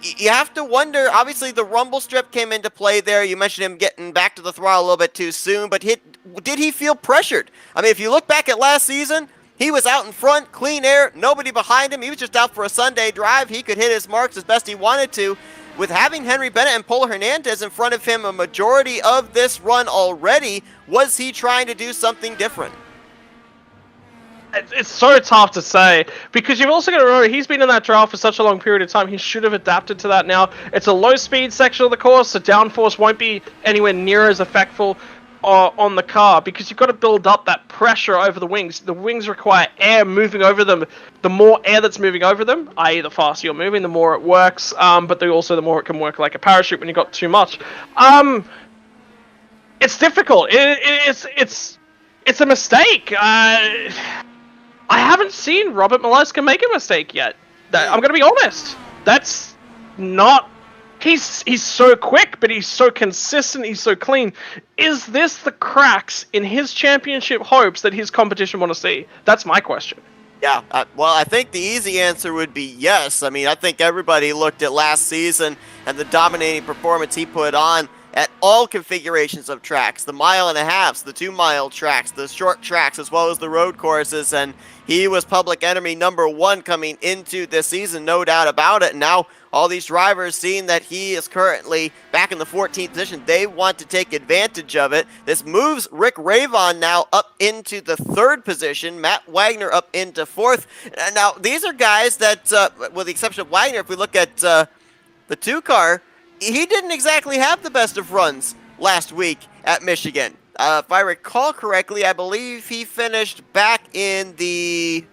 you have to wonder, obviously the rumble strip came into play there. You mentioned him getting back to the throttle a little bit too soon, but did he feel pressured? I mean, if you look back at last season, he was out in front, clean air, nobody behind him. He was just out for a Sunday drive. He could hit his marks as best he wanted to. With having Henry Bennett and Polo Hernandez in front of him a majority of this run already, was he trying to do something different? It's so tough to say, because you've also got to remember, he's been in that trial for such a long period of time, he should have adapted to that now. It's a low-speed section of the course, so downforce won't be anywhere near as effectful on the car, because you've got to build up that pressure over the wings. The wings require air moving over them. The more air that's moving over them, i.e. the faster you're moving, the more it works, but the more it can work like a parachute when you've got too much. It's difficult. It's a mistake. I haven't seen Robert Maleska make a mistake yet. I'm going to be honest. That's not... He's so quick, but he's so consistent, he's so clean. Is this the cracks in his championship hopes that his competition want to see? That's my question. Yeah, well, I think the easy answer would be yes. I mean, I think everybody looked at last season and the dominating performance he put on at all configurations of tracks, the 1.5 miles, the 2 mile tracks, the short tracks, as well as the road courses, and he was public enemy number 1 coming into this season, no doubt about it. And now all these drivers, seeing that he is currently back in the 14th position, they want to take advantage of it. This moves Rick Ravon now up into the 3rd position, Matt Wagner up into 4th. Now, these are guys that, with the exception of Wagner, if we look at the 2-car, he didn't exactly have the best of runs last week at Michigan. If I recall correctly, I believe he finished back in the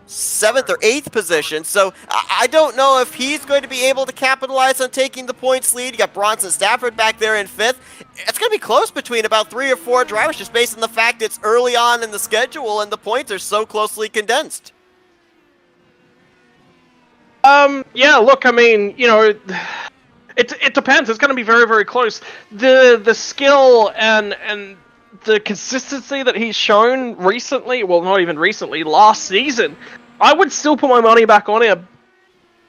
7th or 8th position. So I don't know if he's going to be able to capitalize on taking the points lead. You got Bronson Stafford back there in 5th. It's going to be close between about 3 or 4 drivers, just based on the fact it's early on in the schedule and the points are so closely condensed. Yeah, look, I mean, you know, it depends. It's going to be very, very close. The skill and the consistency that he's shown recently, well, not even recently, last season, I would still put my money back on him.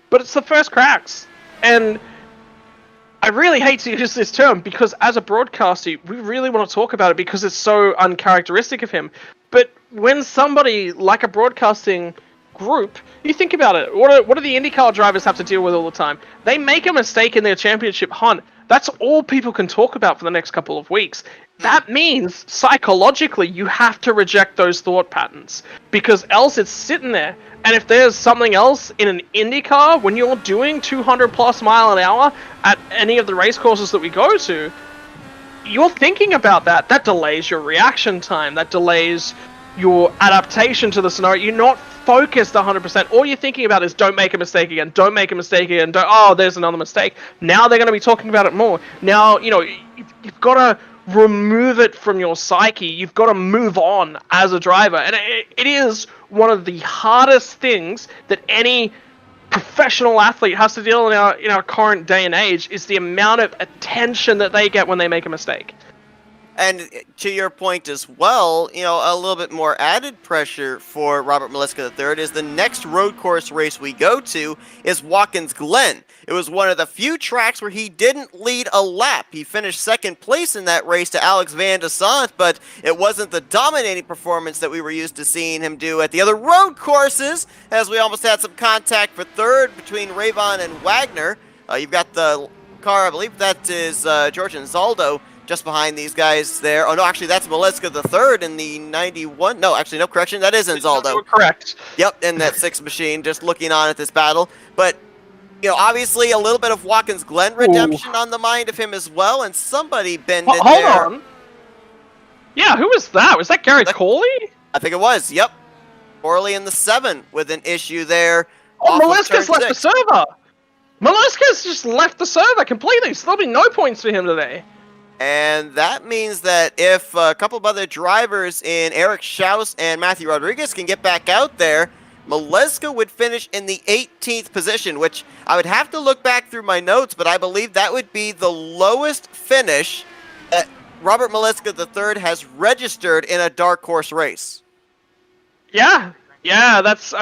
But it's the first cracks. And I really hate to use this term, because as a broadcaster, we really want to talk about it because it's so uncharacteristic of him. But when somebody, like a broadcasting group, you think about it, what do the IndyCar drivers have to deal with all the time? They make a mistake in their championship hunt. That's all people can talk about for the next couple of weeks. That means, psychologically, you have to reject those thought patterns, because else it's sitting there. And if there's something else in an IndyCar, when you're doing 200 plus mile an hour at any of the race courses that we go to, you're thinking about that. That delays your reaction time. That delays your adaptation to the scenario. You're not focused 100%. All you're thinking about is don't make a mistake again, don't make a mistake again, oh, there's another mistake. Now they're going to be talking about it more. Now, you know, you've got to remove it from your psyche. You've got to move on as a driver. And it is one of the hardest things that any professional athlete has to deal in our current day and age, is the amount of attention that they get when they make a mistake. And to your point as well, a little bit more added pressure for Robert Maliska III is the next road course race we go to is Watkins Glen. It was one of the few tracks where he didn't lead a lap. He finished second place in that race to Alex Van de Sant, but it wasn't the dominating performance that we were used to seeing him do at the other road courses, as we almost had some contact for third between Rayvon and Wagner. You've got the car, I believe that is George and Zaldo, just behind these guys there. Oh, no, actually, that's Maleska the third in the 91. No, actually, no, correction. That is Anzaldo. Correct. Yep, in that 6 machine, just looking on at this battle. But, obviously a little bit of Watkins Glen redemption on the mind of him as well, and somebody bended there. Hold on. Yeah, who was that? Was that Gary Corley? I think it was, yep. Corley in the 7 with an issue there. Oh, Maleska's left the server. Maleska's just left the server completely, so there'll be no points for him today. And that means that if a couple of other drivers in Eric Schaus and Matthew Rodriguez can get back out there, Maleska would finish in the 18th position, which I would have to look back through my notes, but I believe that would be the lowest finish that Robert Maleska III has registered in a dark horse race. Yeah, that's,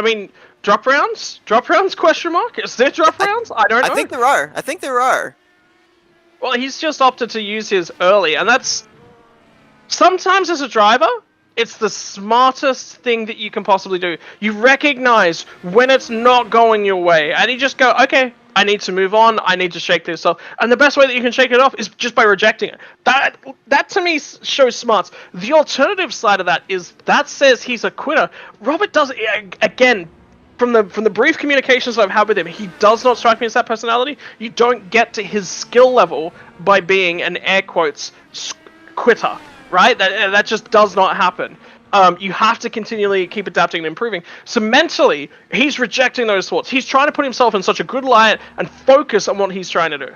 drop rounds? Drop rounds, question mark? Is there drop rounds? I don't know. I think there are. Well, he's just opted to use his early, and that's... Sometimes as a driver, it's the smartest thing that you can possibly do. You recognize when it's not going your way, and you just go, okay, I need to move on, I need to shake this off. And the best way that you can shake it off is just by rejecting it. That to me shows smarts. The alternative side of that is, that says he's a quitter. Robert does, again... From the brief communications I've had with him, he does not strike me as that personality. You don't get to his skill level by being an air quotes quitter, right? That just does not happen. You have to continually keep adapting and improving. So mentally, he's rejecting those thoughts. He's trying to put himself in such a good light and focus on what he's trying to do.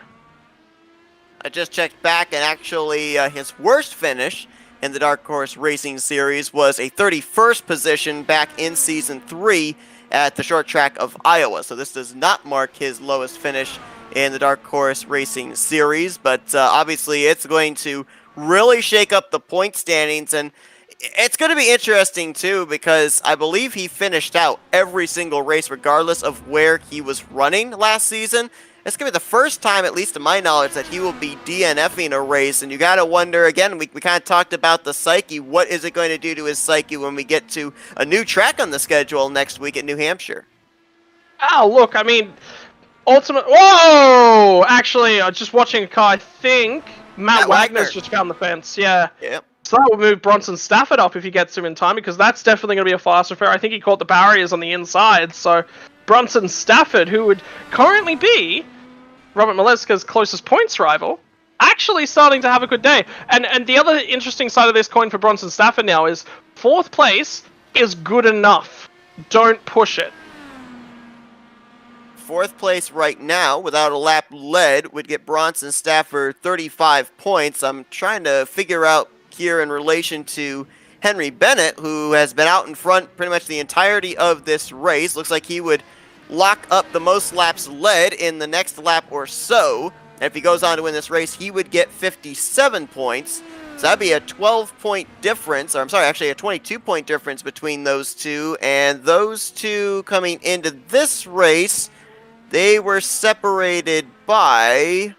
I just checked back, and actually his worst finish in the Dark Horse Racing Series was a 31st position back in Season 3 at the short track of Iowa. So this does not mark his lowest finish in the Dark Horse Racing Series, but obviously it's going to really shake up the point standings, and it's going to be interesting too, because I believe he finished out every single race regardless of where he was running last season. It's going to be the first time, at least to my knowledge, that he will be DNFing a race, and you got to wonder, again, we kind of talked about the psyche. What is it going to do to his psyche when we get to a new track on the schedule next week at New Hampshire? Oh, look, ultimate... Whoa! Actually, just watching a car, I think Matt Wagner's just found the fence, yeah. Yep. So that will move Bronson Stafford up if he gets him in time, because that's definitely going to be a faster affair. I think he caught the barriers on the inside, so Bronson Stafford, who would currently be Robert Maleska's closest points rival, actually starting to have a good day. And the other interesting side of this coin for Bronson Stafford now is 4th place is good enough. Don't push it. 4th place right now, without a lap led, would get Bronson Stafford 35 points. I'm trying to figure out here in relation to Henry Bennett, who has been out in front pretty much the entirety of this race. Looks like he would lock up the most laps led in the next lap or so. And if he goes on to win this race, he would get 57 points. So that'd be a 12-point difference, or I'm sorry, actually a 22-point difference between those two. And those two coming into this race, they were separated by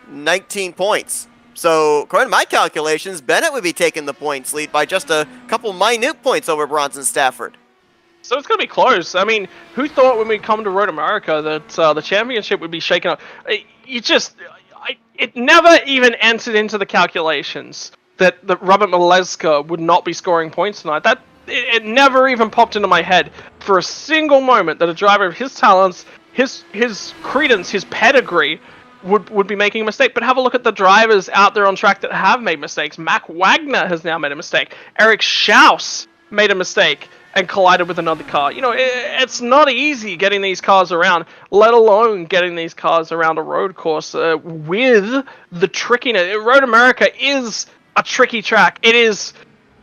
19 points. So, according to my calculations, Bennett would be taking the points lead by just a couple minute points over Bronson Stafford. So it's going to be close. Who thought when we come to Road America that the championship would be shaken up? It never even entered into the calculations that Robert Maleska would not be scoring points tonight. It never even popped into my head for a single moment that a driver of his talents, his credence, his pedigree would be making a mistake. But have a look at the drivers out there on track that have made mistakes. Mac Wagner has now made a mistake. Eric Schaus made a mistake and collided with another car. It's not easy getting these cars around, let alone getting these cars around a road course with the trickiness. Road America is a tricky track. It is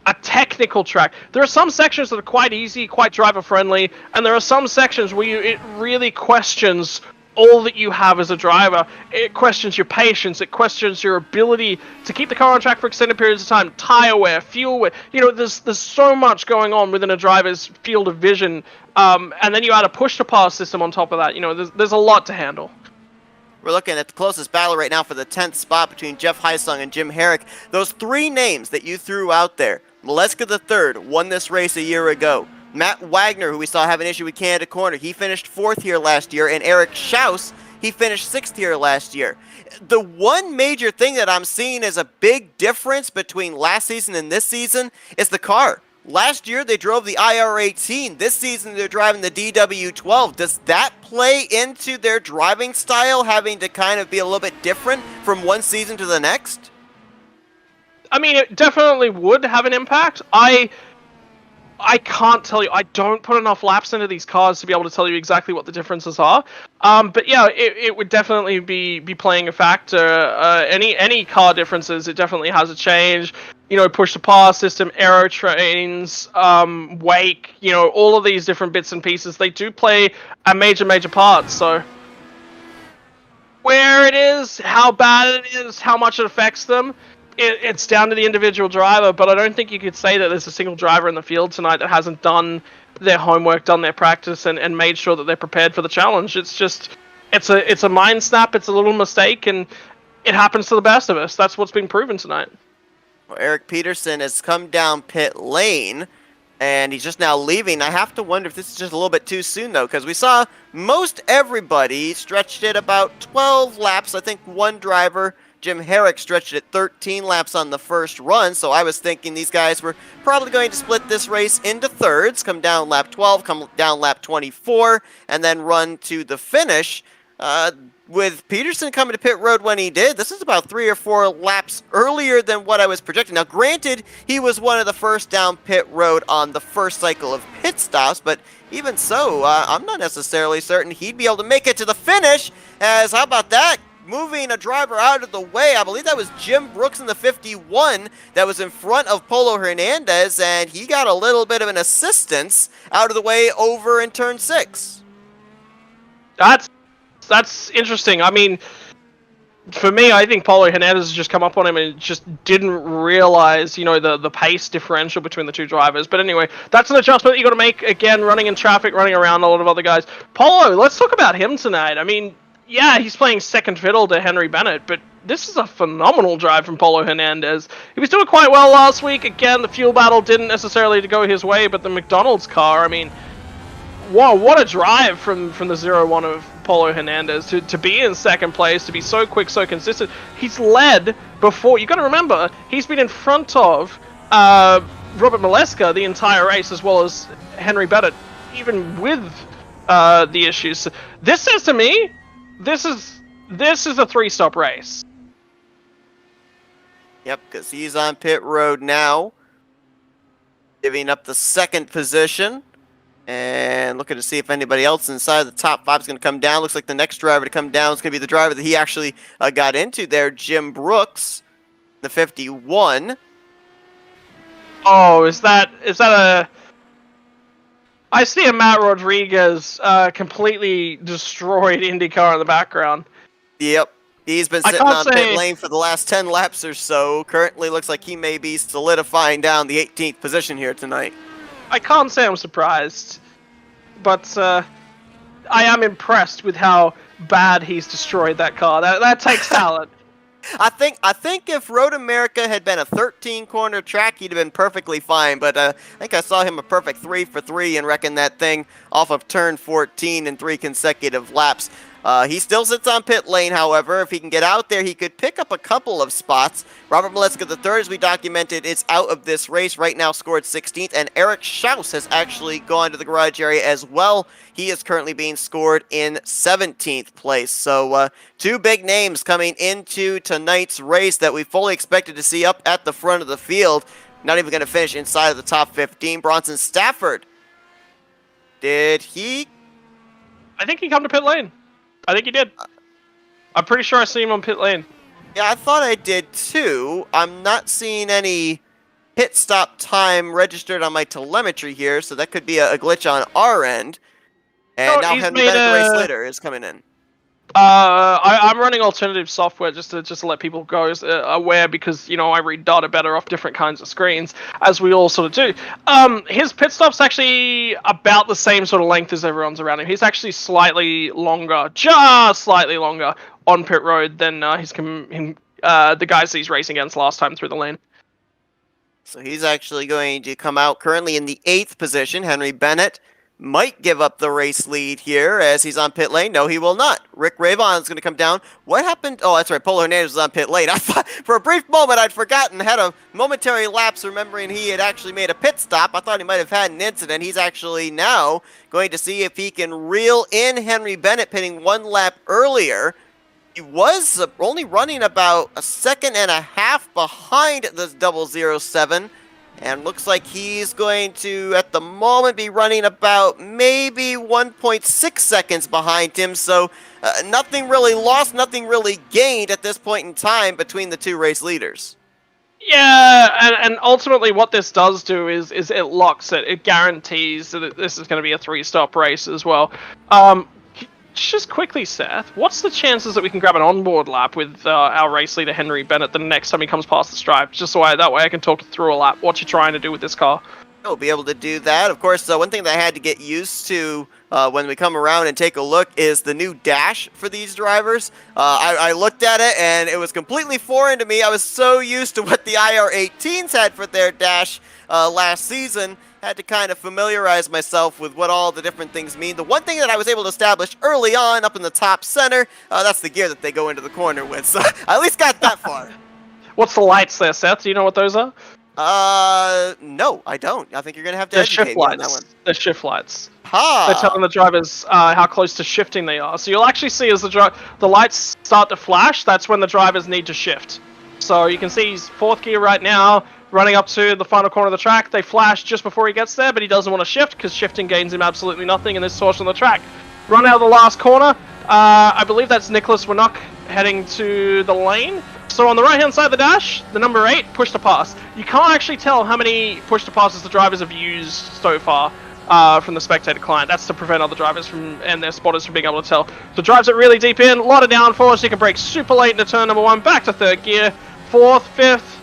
a technical track. There are some sections that are quite easy, quite driver-friendly, and there are some sections where it really questions all that you have as a driver. It questions your patience. It questions your ability to keep the car on track for extended periods of time. Tire wear, fuel wear. There's so much going on within a driver's field of vision. And then you add a push-to-pass system on top of that. There's a lot to handle. We're looking at the closest battle right now for the 10th spot between Jeff Heisung and Jim Herrick. Those three names that you threw out there, Maleska III won this race a year ago. Matt Wagner, who we saw have an issue with Canada Corner, he finished 4th here last year, and Eric Schaus, he finished 6th here last year. The one major thing that I'm seeing as a big difference between last season and this season is the car. Last year they drove the IR-18. This season they're driving the DW-12. Does that play into their driving style, having to kind of be a little bit different from one season to the next? I mean, it definitely would have an impact. I can't tell you. I don't put enough laps into these cars to be able to tell you exactly what the differences are. But yeah, it would definitely be playing a factor. Any car differences, it definitely has a change. Push to pass system, aero trains, wake. All of these different bits and pieces, they do play a major part. So where it is, how bad it is, how much it affects them. It's down to the individual driver, but I don't think you could say that there's a single driver in the field tonight that hasn't done their homework, done their practice, and made sure that they're prepared for the challenge. It's a mind snap, it's a little mistake, and it happens to the best of us. That's what's been proven tonight. Well, Eric Peterson has come down pit lane, and he's just now leaving. I have to wonder if this is just a little bit too soon, though, because we saw most everybody stretched it about 12 laps. I think one driver, Jim Herrick, stretched it 13 laps on the first run, so I was thinking these guys were probably going to split this race into thirds, come down lap 12, come down lap 24, and then run to the finish. With Peterson coming to pit road when he did, this is about 3 or 4 laps earlier than what I was projecting. Now, granted, he was one of the first down pit road on the first cycle of pit stops, but even so, I'm not necessarily certain he'd be able to make it to the finish, as how about that? Moving a driver out of the way. I believe that was Jim Brooks in the 51 that was in front of Polo Hernandez, and he got a little bit of an assistance out of the way over in turn 6. That's interesting. I mean, for me, I think Polo Hernandez has just come up on him and just didn't realize, the pace differential between the two drivers. But anyway, that's an adjustment that you got to make. Again, running in traffic, running around a lot of other guys. Polo, let's talk about him tonight. I mean, yeah, he's playing second fiddle to Henry Bennett, but this is a phenomenal drive from Polo Hernandez. He was doing quite well last week. Again, the fuel battle didn't necessarily go his way, but the McDonald's car, I mean, wow, what a drive from the 0-1 of Polo Hernandez to be in second place, to be so quick, so consistent. He's led before. You got to remember, he's been in front of Robert Maleska the entire race, as well as Henry Bennett, even with the issues. This says to me, this is a 3-stop race. Yep, because he's on pit road now, giving up the second position. And looking to see if anybody else inside the top 5 is going to come down. Looks like the next driver to come down is going to be the driver that he actually got into there, Jim Brooks, the 51. Oh, is that a... I see a Matt Rodriguez completely destroyed IndyCar in the background. Yep. He's been sitting on pit lane for the last 10 laps or so. Currently looks like he may be solidifying down the 18th position here tonight. I can't say I'm surprised, but I am impressed with how bad he's destroyed that car. That takes talent. I think if Road America had been a 13-corner track, he'd have been perfectly fine. But I think I saw him a perfect 3 for 3 and wrecking that thing off of turn 14 in 3 consecutive laps. He still sits on pit lane, however. If he can get out there, he could pick up a couple of spots. Robert Maleska III, as we documented, is out of this race. Right now scored 16th, and Eric Schaus has actually gone to the garage area as well. He is currently being scored in 17th place. So 2 big names coming into tonight's race that we fully expected to see up at the front of the field. Not even going to finish inside of the top 15. Bronson Stafford. Did he? I think he come to pit lane. I think he did. I'm pretty sure I see him on pit lane. Yeah, I thought I did too. I'm not seeing any pit stop time registered on my telemetry here, so that could be a glitch on our end. And now Henry Bennett, the race leader, is coming in. I'm running alternative software just to let people go aware because I read data better off different kinds of screens, as we all sort of do. His pit stop's actually about the same sort of length as everyone's around him. He's actually slightly longer, just slightly longer on pit road than the guys that he's racing against last time through the lane. So he's actually going to come out currently in the 8th position. Henry Bennett might give up the race lead here as he's on pit lane. No, he will not. Rick Ravon's going to come down. What happened? Oh, that's right. Polo Hernandez was on pit lane. I thought, for a brief moment, I'd forgotten, had a momentary lapse remembering he had actually made a pit stop. I thought he might have had an incident. He's actually now going to see if he can reel in Henry Bennett pitting 1 lap earlier. He was only running about a second and a half behind the 007. And looks like he's going to, at the moment, be running about maybe 1.6 seconds behind him. So nothing really lost, nothing really gained at this point in time between the 2 race leaders. Yeah, and ultimately what this does do is it locks it. It guarantees that this is going to be a 3-stop race as well. Just quickly, Seth, what's the chances that we can grab an onboard lap with our race leader Henry Bennett the next time he comes past the stripe? Just so that way I can talk through a lap. What you're trying to do with this car? I'll be able to do that. Of course, one thing that I had to get used to when we come around and take a look is the new dash for these drivers. I looked at it and it was completely foreign to me. I was so used to what the IR18s had for their dash last season. Had to kind of familiarize myself with what all the different things mean. The one thing that I was able to establish early on up in the top center, that's the gear that they go into the corner with. So I at least got that far. What's the lights there, Seth? Do you know what those are? No, I don't. I think you're going to have to educate me on that one. They're shift lights. Ha! They're telling the drivers how close to shifting they are. So you'll actually see as the lights start to flash, that's when the drivers need to shift. So you can see he's 4th gear right now, running up to the final corner of the track. They flash just before he gets there, but he doesn't want to shift because shifting gains him absolutely nothing in this portion of the track. Run out of the last corner. I believe that's Nicholas Winnock heading to the lane. So on the right-hand side of the dash, the number 8, push to pass. You can't actually tell how many push to passes the drivers have used so far from the spectator client. That's to prevent other drivers and their spotters from being able to tell. So drives it really deep in, a lot of downforce. You can brake super late into turn number 1, back to 3rd gear, 4th, 5th,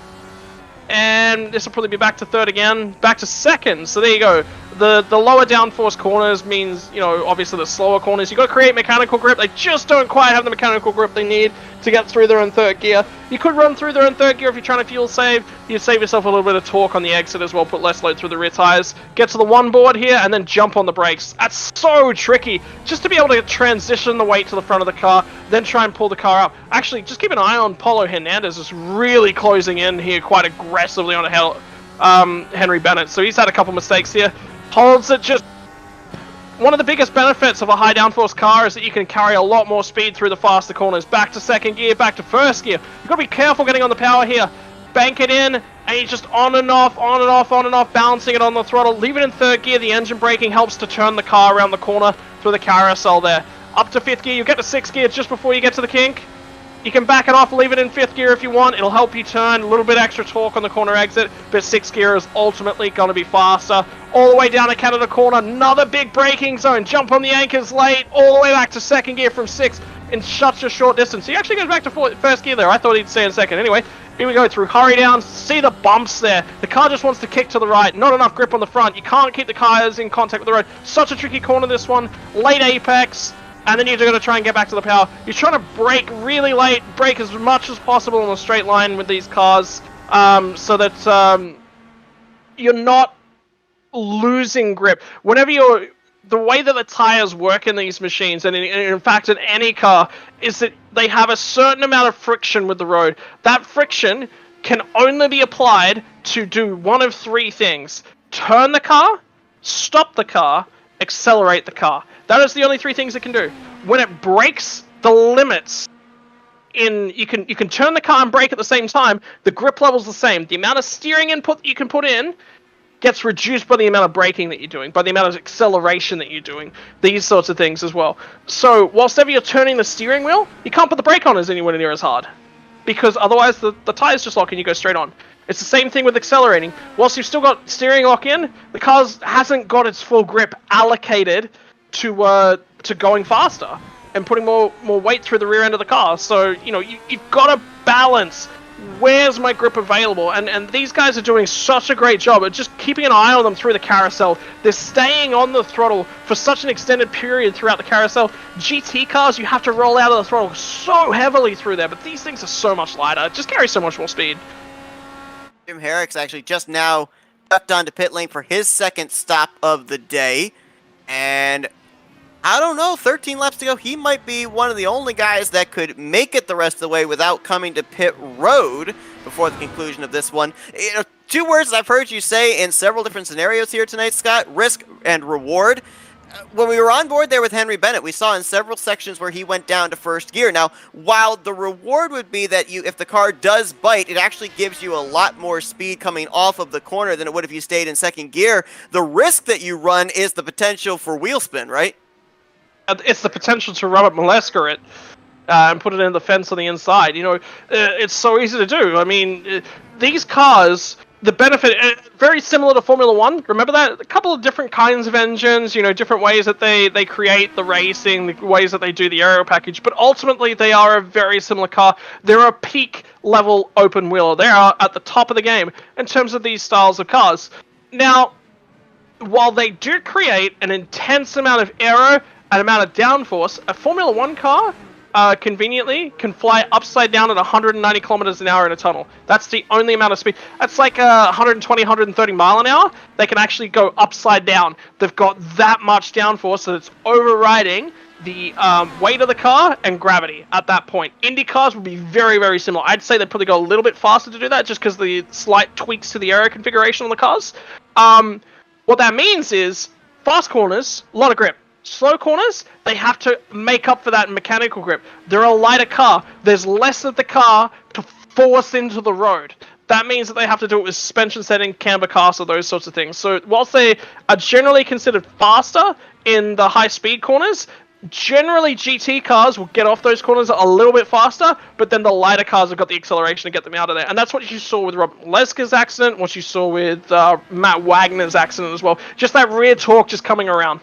and this will probably be back to 3rd again, back to 2nd. So there you go. The lower downforce corners means, obviously the slower corners. You've got to create mechanical grip. They just don't quite have the mechanical grip they need to get through there in 3rd gear. You could run through there in 3rd gear if you're trying to fuel save. You'd save yourself a little bit of torque on the exit as well, put less load through the rear tires. Get to the 1 board here and then jump on the brakes. That's so tricky. Just to be able to transition the weight to the front of the car, then try and pull the car up. Actually, just keep an eye on Polo Hernandez. Is really closing in here quite aggressively on Henry Bennett. So he's had a couple mistakes here. Holds it just... One of the biggest benefits of a high downforce car is that you can carry a lot more speed through the faster corners. Back to 2nd gear, back to 1st gear. You've got to be careful getting on the power here. Bank it in, and you're just on and off, on and off, on and off, balancing it on the throttle. Leave it in 3rd gear. The engine braking helps to turn the car around the corner through the carousel there. Up to 5th gear, you get to 6th gear just before you get to the kink. You can back it off, leave it in 5th gear if you want. It'll help you turn, a little bit extra torque on the corner exit, but 6th gear is ultimately going to be faster. All the way down to Canada corner, another big braking zone. Jump on the anchors late, all the way back to 2nd gear from 6th in such a short distance. He actually goes back to 1st gear there. I thought he'd stay in 2nd. Anyway, here we go through hurry down. See the bumps there. The car just wants to kick to the right. Not enough grip on the front. You can't keep the cars in contact with the road. Such a tricky corner, this one. Late apex. And then you're going to try and get back to the power. You're trying to brake really late, brake as much as possible in a straight line with these cars, so that you're not losing grip. The way that the tires work in these machines, and in fact in any car, is that they have a certain amount of friction with the road. That friction can only be applied to do one of 3 things: turn the car, stop the car, accelerate the car. That is the only 3 things it can do. When it breaks the limits, you can turn the car and brake at the same time. The grip level's the same. The amount of steering input that you can put in gets reduced by the amount of braking that you're doing, by the amount of acceleration that you're doing. These sorts of things as well. So whilst ever you're turning the steering wheel, you can't put the brake on as anywhere near as hard, because otherwise the tires just lock and you go straight on. It's the same thing with accelerating. Whilst you've still got steering lock in, the car hasn't got its full grip allocated to going faster. and putting more weight through the rear end of the car. So, you know, you've got to balance where's my grip available, and these guys are doing such a great job at just keeping an eye on them through the carousel. They're staying on the throttle for such an extended period throughout the carousel. GT cars, you have to roll out of the throttle so heavily through there, but these things are so much lighter. It just carries so much more speed. Jim Herrick's actually just now ducked onto pit lane for his second stop of the day, and I don't know, 13 laps to go. He might be one of the only guys that could make it the rest of the way without coming to pit road before the conclusion of this one. You know, two words I've heard you say in several different scenarios here tonight, Scott: risk and reward. When we were on board there with Henry Bennett, we saw in several sections where he went down to first gear. Now, while the reward would be that if the car does bite, it actually gives you a lot more speed coming off of the corner than it would if you stayed in second gear. The risk that you run is the potential for wheel spin, right? It's the potential to Robert Moleskine it and put it in the fence on the inside. You know, it's so easy to do. I mean, these cars, the benefit, very similar to Formula 1. Remember that? A couple of different kinds of engines, you know, different ways that they create the racing, the ways that they do the aero package, but ultimately they are a very similar car. They're a peak level open wheeler. They are at the top of the game in terms of these styles of cars. Now, while they do create an intense amount of aero, an amount of downforce, a Formula 1 car conveniently can fly upside down at 190 kilometers an hour in a tunnel. That's the only amount of speed. That's like 120, 130 mile an hour. They can actually go upside down. They've got that much downforce that it's overriding the weight of the car and gravity at that point. Indy cars would be very, very similar. I'd say they'd probably go a little bit faster to do that just because the slight tweaks to the aero configuration on the cars. What that means is fast corners, a lot of grip. Slow corners, they have to make up for that mechanical grip. They're a lighter car. There's less of the car to force into the road. That means that they have to do it with suspension setting, camber cast, or those sorts of things. So whilst they are generally considered faster in the high-speed corners, generally GT cars will get off those corners a little bit faster, but then the lighter cars have got the acceleration to get them out of there. And that's what you saw with Rob Leska's accident, what you saw with Matt Wagner's accident as well. Just that rear torque just coming around.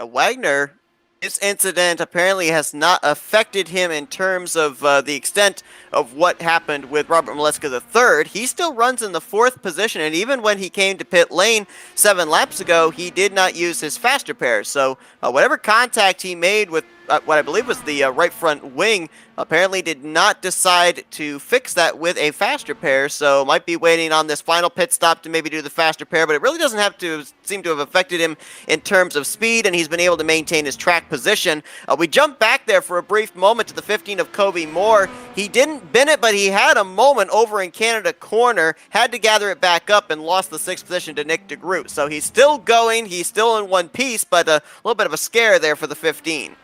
Wagner, this incident apparently has not affected him in terms of the extent of what happened with Robert Moleskine III. He still runs in the 4th position, and even when he came to pit lane 7 laps ago, he did not use his faster pair. So whatever contact he made with what I believe was the right front wing, apparently did not decide to fix that with a faster pair, so might be waiting on this final pit stop to maybe do the faster pair, but it really doesn't have to seem to have affected him in terms of speed, and he's been able to maintain his track position. We jump back there for a brief moment to the 15 of Kobe Moore. He didn't bin it, but he had a moment over in Canada corner, had to gather it back up, and lost the 6th position to Nick DeGroot. So he's still going, he's still in one piece, but a little bit of a scare there for the 15.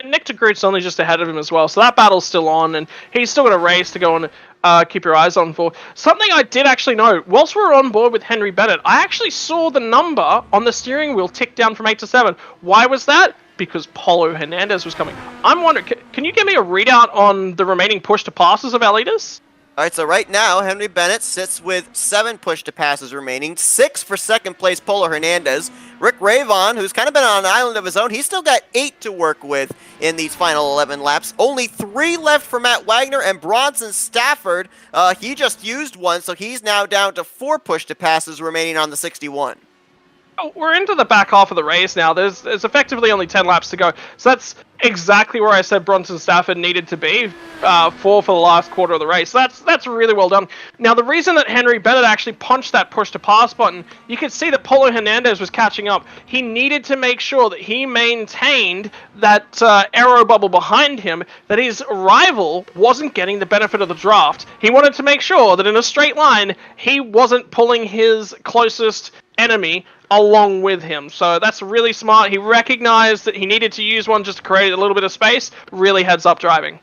Nick DeGroot's only just ahead of him as well, so that battle's still on, and he's still got a race to go and keep your eyes on for. Something I did actually know, whilst we were on board with Henry Bennett, I actually saw the number on the steering wheel tick down from 8 to 7. Why was that? Because Paulo Hernandez was coming. I'm wondering, can you give me a readout on the remaining push to passes of our leaders? All right, so right now, Henry Bennett sits with 7 push-to-passes remaining, 6 for second place Paulo Hernandez. Rick Ravon, who's kind of been on an island of his own, he's still got 8 to work with in these final 11 laps. Only 3 left for Matt Wagner, and Bronson Stafford, he just used 1, so he's now down to 4 push-to-passes remaining on the 61. We're into the back half of the race now. There's effectively only 10 laps to go. So that's exactly where I said Bronson Stafford needed to be for the last quarter of the race. That's really well done. Now, the reason that Henry Bennett actually punched that push-to-pass button, you could see that Paulo Hernandez was catching up. He needed to make sure that he maintained that aero bubble behind him, that his rival wasn't getting the benefit of the draft. He wanted to make sure that in a straight line, he wasn't pulling his closest enemy along with him. So that's really smart. He recognized that he needed to use one just to create a little bit of space. Really heads up driving.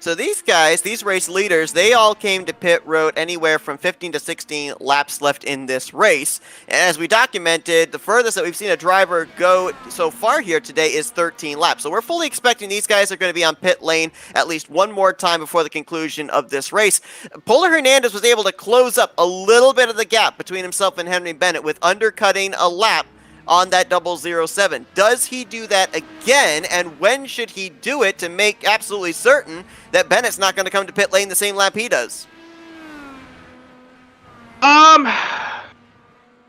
So these guys, these race leaders, they all came to pit road anywhere from 15 to 16 laps left in this race. And as we documented, the furthest that we've seen a driver go so far here today is 13 laps. So we're fully expecting these guys are going to be on pit lane at least one more time before the conclusion of this race. Paulo Hernandez was able to close up a little bit of the gap between himself and Henry Bennett with undercutting a lap on that 007. Does he do that again, and when should he do it to make absolutely certain that Bennett's not going to come to pit lane the same lap he does?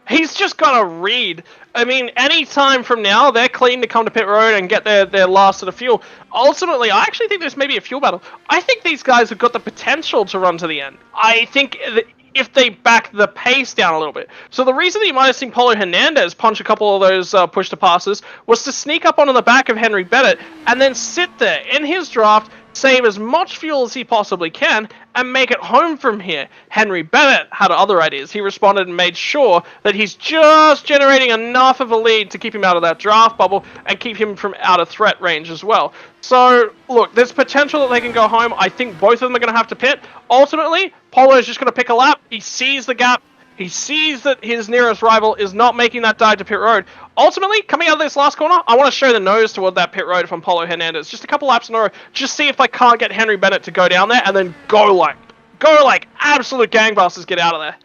He's just got to read. I mean, any time from now, they're clean to come to pit road and get their last of the fuel. Ultimately, I actually think this may be a fuel battle. I think these guys have got the potential to run to the end. I think if they back the pace down a little bit. So the reason that you might have seen Paulo Hernandez punch a couple of those push-to-passes was to sneak up onto the back of Henry Bennett and then sit there in his draft, save as much fuel as he possibly can, and make it home from here. Henry Bennett had other ideas. He responded and made sure that he's just generating enough of a lead to keep him out of that draft bubble and keep him from out of threat range as well. So, look, there's potential that they can go home. I think both of them are going to have to pit. Ultimately, Polo's just going to pick a lap. He sees the gap. He sees that his nearest rival is not making that dive to pit road. Ultimately, coming out of this last corner, I want to show the nose toward that pit road from Paulo Hernandez. Just a couple laps in a row. Just see if I can't get Henry Bennett to go down there and then go like absolute gangbusters, get out of there.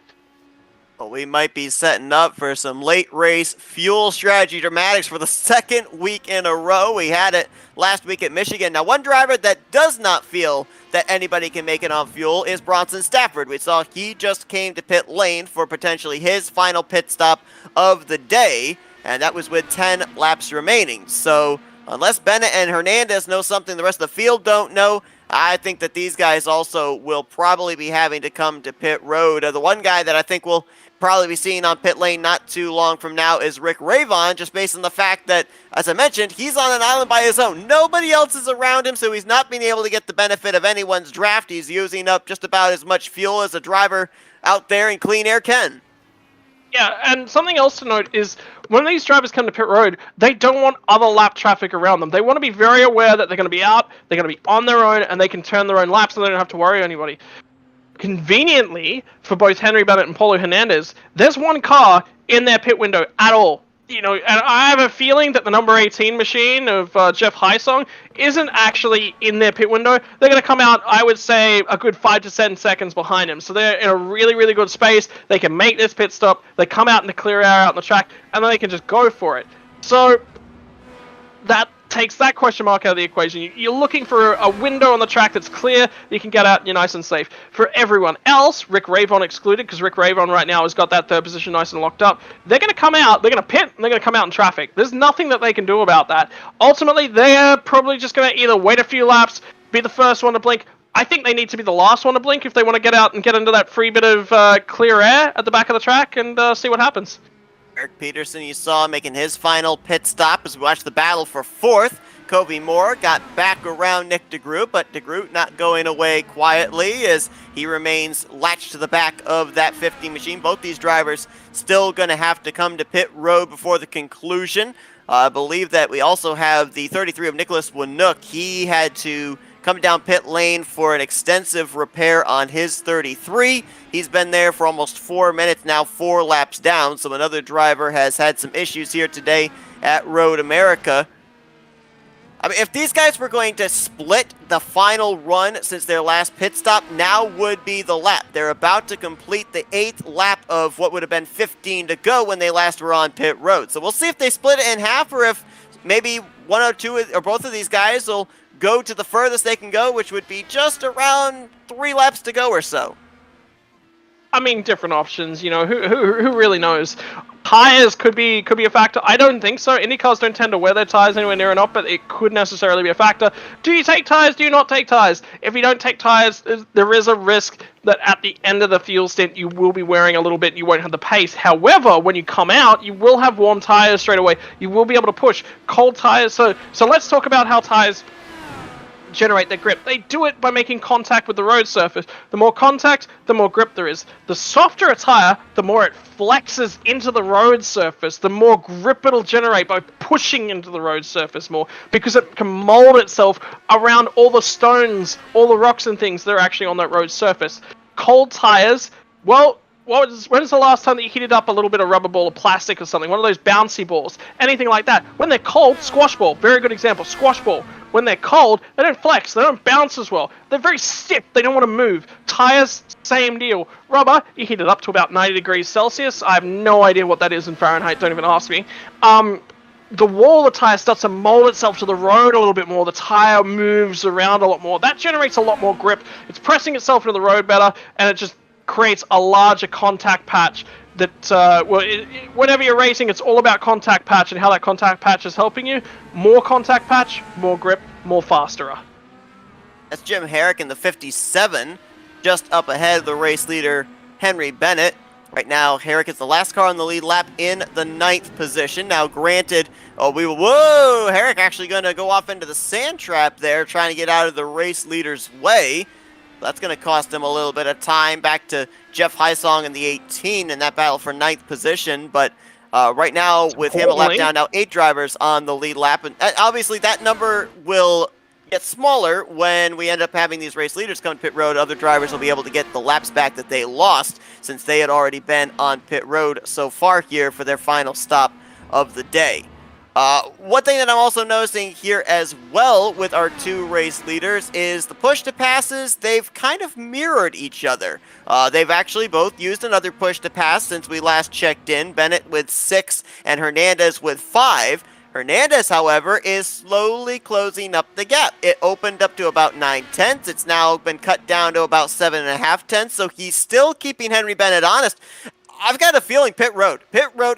Well, we might be setting up for some late race fuel strategy dramatics for the second week in a row. We had it last week at Michigan. Now, one driver that does not feel that anybody can make it on fuel is Bronson Stafford. We saw he just came to pit lane for potentially his final pit stop of the day, and that was with 10 laps remaining. So, unless Bennett and Hernandez know something the rest of the field don't know, I think that these guys also will probably be having to come to pit road. The one guy that I think will probably be seen on pit lane not too long from now is Rick Ravon, just based on the fact that, as I mentioned, he's on an island by his own. Nobody else is around him, so he's not being able to get the benefit of anyone's draft. He's using up just about as much fuel as a driver out there in clean air can. Yeah, and something else to note is when these drivers come to pit road, they don't want other lap traffic around them. They want to be very aware that they're going to be out, they're going to be on their own, and they can turn their own laps, so they don't have to worry anybody. Conveniently, for both Henry Bennett and Paulo Hernandez, there's one car in their pit window at all. You know, and I have a feeling that the number 18 machine of Jeff Hysong isn't actually in their pit window. They're going to come out, I would say, a good 5 to 7 seconds behind him. So they're in a really, really good space. They can make this pit stop. They come out in the clear air out on the track, and then they can just go for it. So that takes that question mark out of the equation. You're looking for a window on the track that's clear, you can get out and you're nice and safe. For everyone else, Rick Ravon excluded, because Rick Ravon right now has got that third position nice and locked up, they're going to come out, they're going to pit, and they're going to come out in traffic. There's nothing that they can do about that. Ultimately, they're probably just going to either wait a few laps, be the first one to blink. I think they need to be the last one to blink if they want to get out and get into that free bit of clear air at the back of the track and see what happens. Eric Peterson, you saw making his final pit stop as we watched the battle for fourth. Kobe Moore got back around Nick DeGroot, but DeGroot not going away quietly as he remains latched to the back of that 50 machine. Both these drivers still going to have to come to pit road before the conclusion. I believe that we also have the 33 of Nicholas Winook. He had to come down pit lane for an extensive repair on his 33. He's been there for almost 4 minutes now, 4 laps down. So another driver has had some issues here today at Road America. I mean, if these guys were going to split the final run since their last pit stop, now would be the lap. They're about to complete the 8th lap of what would have been 15 to go when they last were on pit road. So we'll see if they split it in half or if maybe one or two or both of these guys will go to the furthest they can go, which would be just around 3 laps to go or so. I mean, different options, you know, who really knows? Tires could be a factor. I don't think so. Indy cars don't tend to wear their tires anywhere near enough, but it could necessarily be a factor. Do you take tires? Do you not take tires? If you don't take tires, there is a risk that at the end of the fuel stint, you will be wearing a little bit and you won't have the pace. However, when you come out, you will have warm tires straight away. You will be able to push cold tires. So let's talk about how tires generate their grip. They do it by making contact with the road surface. The more contact, the more grip there is. The softer a tire, the more it flexes into the road surface, the more grip it'll generate by pushing into the road surface more, because it can mold itself around all the stones, all the rocks and things that are actually on that road surface. Cold tires, well, when's the last time that you heated up a little bit of rubber ball or plastic or something? One of those bouncy balls, anything like that. When they're cold, squash ball, very good example, squash ball. when they're cold, they don't flex, they don't bounce as well. They're very stiff, they don't want to move. Tires, same deal. Rubber, you heat it up to about 90 degrees Celsius. I have no idea what that is in Fahrenheit, don't even ask me. The wall of the tire starts to mold itself to the road a little bit more. The tire moves around a lot more. That generates a lot more grip. It's pressing itself into the road better, and it just creates a larger contact patch that, whenever you're racing, it's all about contact patch and how that contact patch is helping you. More contact patch, more grip, more faster. That's Jim Herrick in the 57, just up ahead of the race leader, Henry Bennett. Right now, Herrick is the last car on the lead lap in the 9th position. Now, granted, whoa, Herrick actually going to go off into the sand trap there, trying to get out of the race leader's way. That's going to cost him a little bit of time. Back to Jeff Heisong in the 18 in that battle for 9th position. But right now, with him a lap down, now 8 drivers on the lead lap. And obviously, that number will get smaller when we end up having these race leaders come to pit road. Other drivers will be able to get the laps back that they lost, since they had already been on pit road so far here for their final stop of the day. One thing that I'm also noticing here as well with our 2 race leaders is the push to passes. They've kind of mirrored each other. They've actually both used another push to pass since we last checked in. Bennett with 6 and Hernandez with 5. Hernandez, however, is slowly closing up the gap. It opened up to about 9/10. It's now been cut down to about 7.5/10, so he's still keeping Henry Bennett honest. I've got a feeling pit road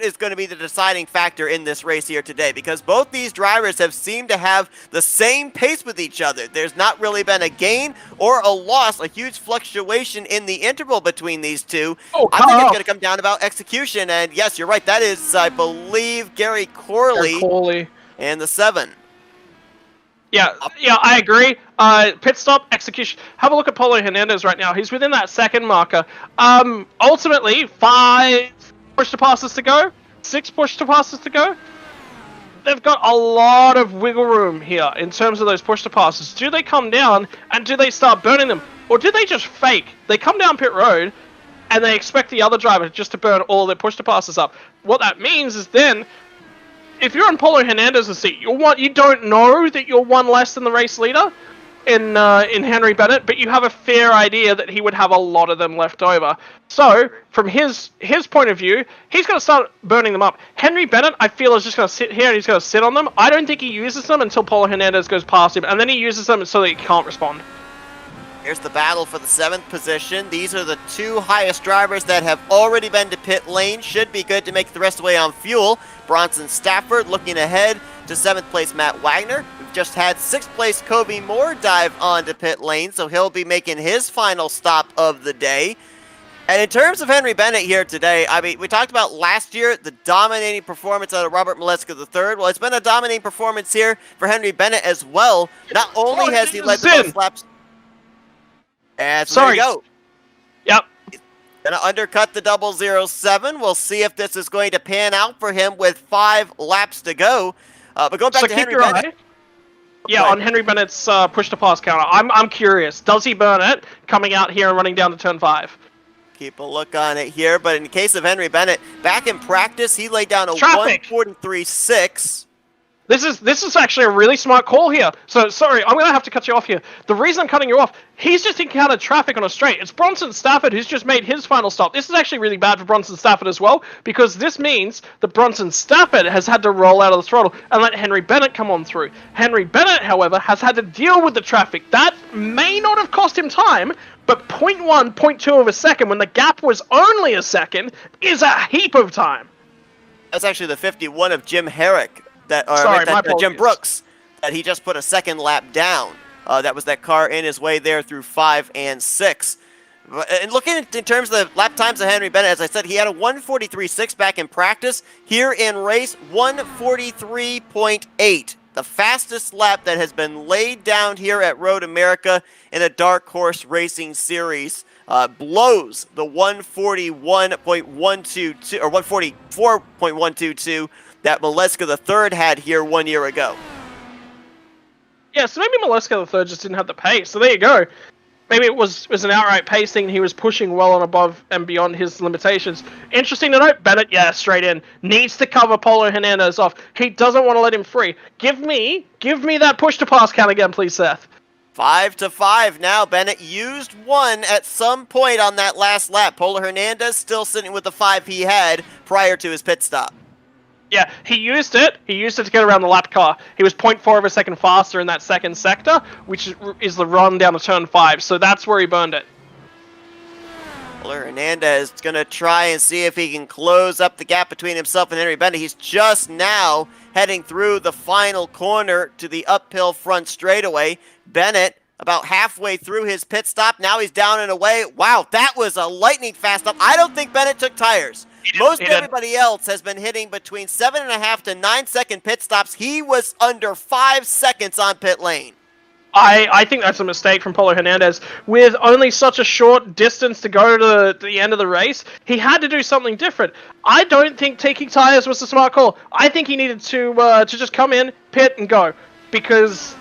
is going to be the deciding factor in this race here today, because both these drivers have seemed to have the same pace with each other. There's not really been a gain or a loss, a huge fluctuation in the interval between these two. I think it's going to come down to about execution, and yes, you're right, that is, I believe, Gary Corley in the 7. Yeah, I agree. Pit stop, execution. Have a look at Paulo Hernandez right now. He's within that second marker. Ultimately, 5 push to passes to go, 6 push to passes to go. They've got a lot of wiggle room here in terms of those push to passes. Do they come down and do they start burning them? Or do they just fake? They come down pit road and they expect the other driver just to burn all their push to passes up. What that means is then, if you're on Paulo Hernandez's seat, you don't know that you're 1 less than the race leader in Henry Bennett, but you have a fair idea that he would have a lot of them left over. So, from his point of view, he's going to start burning them up. Henry Bennett, I feel, is just going to sit here and he's going to sit on them. I don't think he uses them until Paulo Hernandez goes past him, and then he uses them so that he can't respond. Here's the battle for the 7th position. These are the 2 highest drivers that have already been to pit lane. Should be good to make the rest of the way on fuel. Bronson Stafford looking ahead to 7th place Matt Wagner. We've just had 6th place Kobe Moore dive onto pit lane, so he'll be making his final stop of the day. And in terms of Henry Bennett here today, I mean, we talked about last year, the dominating performance out of Robert Maleska III. Well, it's been a dominating performance here for Henry Bennett as well. Not only has he led the most laps... And so there you go. Yep. Gonna undercut the 007. We'll see if this is going to pan out for him with 5 laps to go. But going back to Henry Bennett. Yeah, on Henry Bennett's push to pass counter. I'm curious. Does he burn it coming out here and running down to turn 5? Keep a look on it here. But in the case of Henry Bennett, back in practice, he laid down a 1:43.6. This is actually a really smart call here. So, sorry, I'm going to have to cut you off here. The reason I'm cutting you off, he's just encountered traffic on a straight. It's Bronson Stafford who's just made his final stop. This is actually really bad for Bronson Stafford as well, because this means that Bronson Stafford has had to roll out of the throttle and let Henry Bennett come on through. Henry Bennett, however, has had to deal with the traffic. That may not have cost him time, but 0.1, 0.2 of a second, when the gap was only a second, is a heap of time. That's actually the 51 of Jim Herrick. Jim Brooks, that he just put a second lap down. That was that car in his way there through 5 and 6. And looking in terms of the lap times of Henry Bennett, as I said, he had a 1:43.6 back in practice. Here in race, 1:43.8. The fastest lap that has been laid down here at Road America in a Dark Horse Racing Series. Blows the 141.122 or 144.122 that Maleska III had here 1 year ago. Yeah, so maybe Maleska III just didn't have the pace. So there you go. maybe it was an outright pacing and he was pushing well and above and beyond his limitations. Interesting to note, Bennett, yeah, straight in. Needs to cover Polo Hernandez off. He doesn't want to let him free. Give me that push to pass count again, please, Seth. 5-5 now. Bennett used one at some point on that last lap. Polo Hernandez still sitting with the 5 he had prior to his pit stop. Yeah, he used it. He used it to get around the lap car. He was 0.4 of a second faster in that second sector, which is the run down to turn 5. So that's where he burned it. Polo Hernandez is going to try and see if he can close up the gap between himself and Henry Bennett. He's just now heading through the final corner to the uphill front straightaway. Bennett about halfway through his pit stop. Now he's down and away. Wow, that was a lightning fast stop. I don't think Bennett took tires. Most everybody else has been hitting between 7.5 to 9 second pit stops. He was under 5 seconds on pit lane. I think that's a mistake from Polo Hernandez. With only such a short distance to go to the end of the race, he had to do something different. I don't think taking tires was the smart call. I think he needed to just come in, pit, and go. Because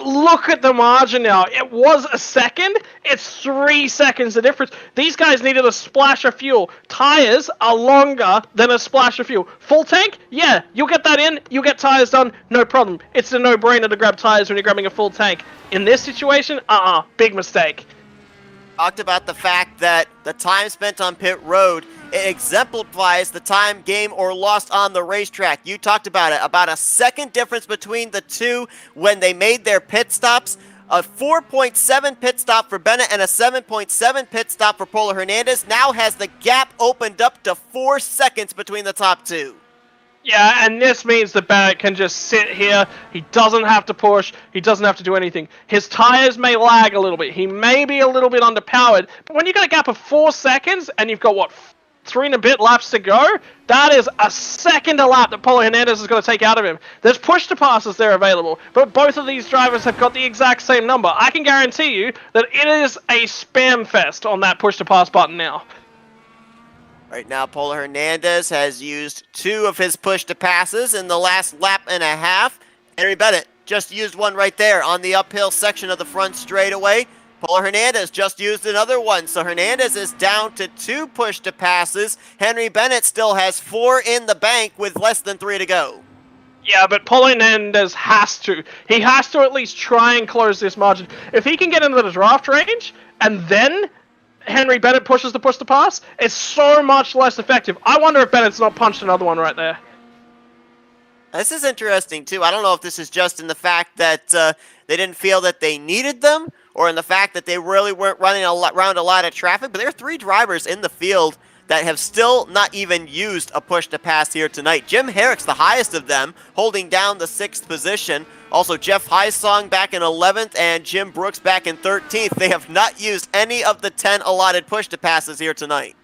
look at the margin now. It was a second. It's 3 seconds the difference. These guys needed a splash of fuel. Tires are longer than a splash of fuel. Full tank? Yeah, you'll get that in. You'll get tires done. No problem. It's a no-brainer to grab tires when you're grabbing a full tank. In this situation, big mistake. Talked about the fact that the time spent on pit road, it exemplifies the time gained or lost on the racetrack. You talked about it, about a second difference between the two when they made their pit stops. A 4.7 pit stop for Bennett and a 7.7 pit stop for Polo Hernandez now has the gap opened up to 4 seconds between the top two. Yeah, and this means that Bennett can just sit here. He doesn't have to push. He doesn't have to do anything. His tires may lag a little bit. He may be a little bit underpowered. But when you got a gap of 4 seconds and you've got, 3 and a bit laps to go, that is a second a lap that Polo Hernandez is going to take out of him. There's push to passes there available, but both of these drivers have got the exact same number. I can guarantee you that it is a spam fest on that push to pass button now. Right now, Polo Hernandez has used 2 of his push-to-passes in the last lap and a half. Henry Bennett just used one right there on the uphill section of the front straightaway. Polo Hernandez just used another one, so Hernandez is down to 2 push-to-passes. Henry Bennett still has 4 in the bank with less than 3 to go. Yeah, but Polo Hernandez has to. He has to at least try and close this margin. If he can get into the draft range, and then Henry Bennett pushes the push to pass, it's so much less effective. I wonder if Bennett's not punched another one right there. This is interesting, too. I don't know if this is just in the fact that they didn't feel that they needed them, or in the fact that they really weren't running around a lot of traffic, but there are 3 drivers in the field that have still not even used a push to pass here tonight. Jim Herrick's the highest of them, holding down the 6th position. Also, Jeff Heisong back in 11th and Jim Brooks back in 13th. They have not used any of the 10 allotted push to passes here tonight.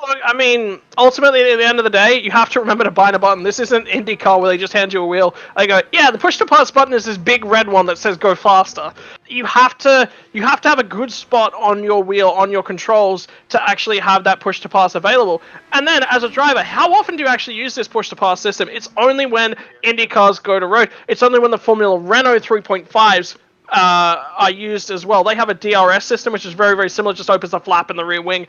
Look, I mean, ultimately, at the end of the day, you have to remember to bind a button. This isn't IndyCar where they just hand you a wheel. They go, yeah, the push-to-pass button is this big red one that says go faster. You have to have a good spot on your wheel, on your controls, to actually have that push-to-pass available. And then, as a driver, how often do you actually use this push-to-pass system? It's only when IndyCars go to road. It's only when the Formula Renault 3.5s are used as well. They have a DRS system, which is very, very similar, just opens a flap in the rear wing.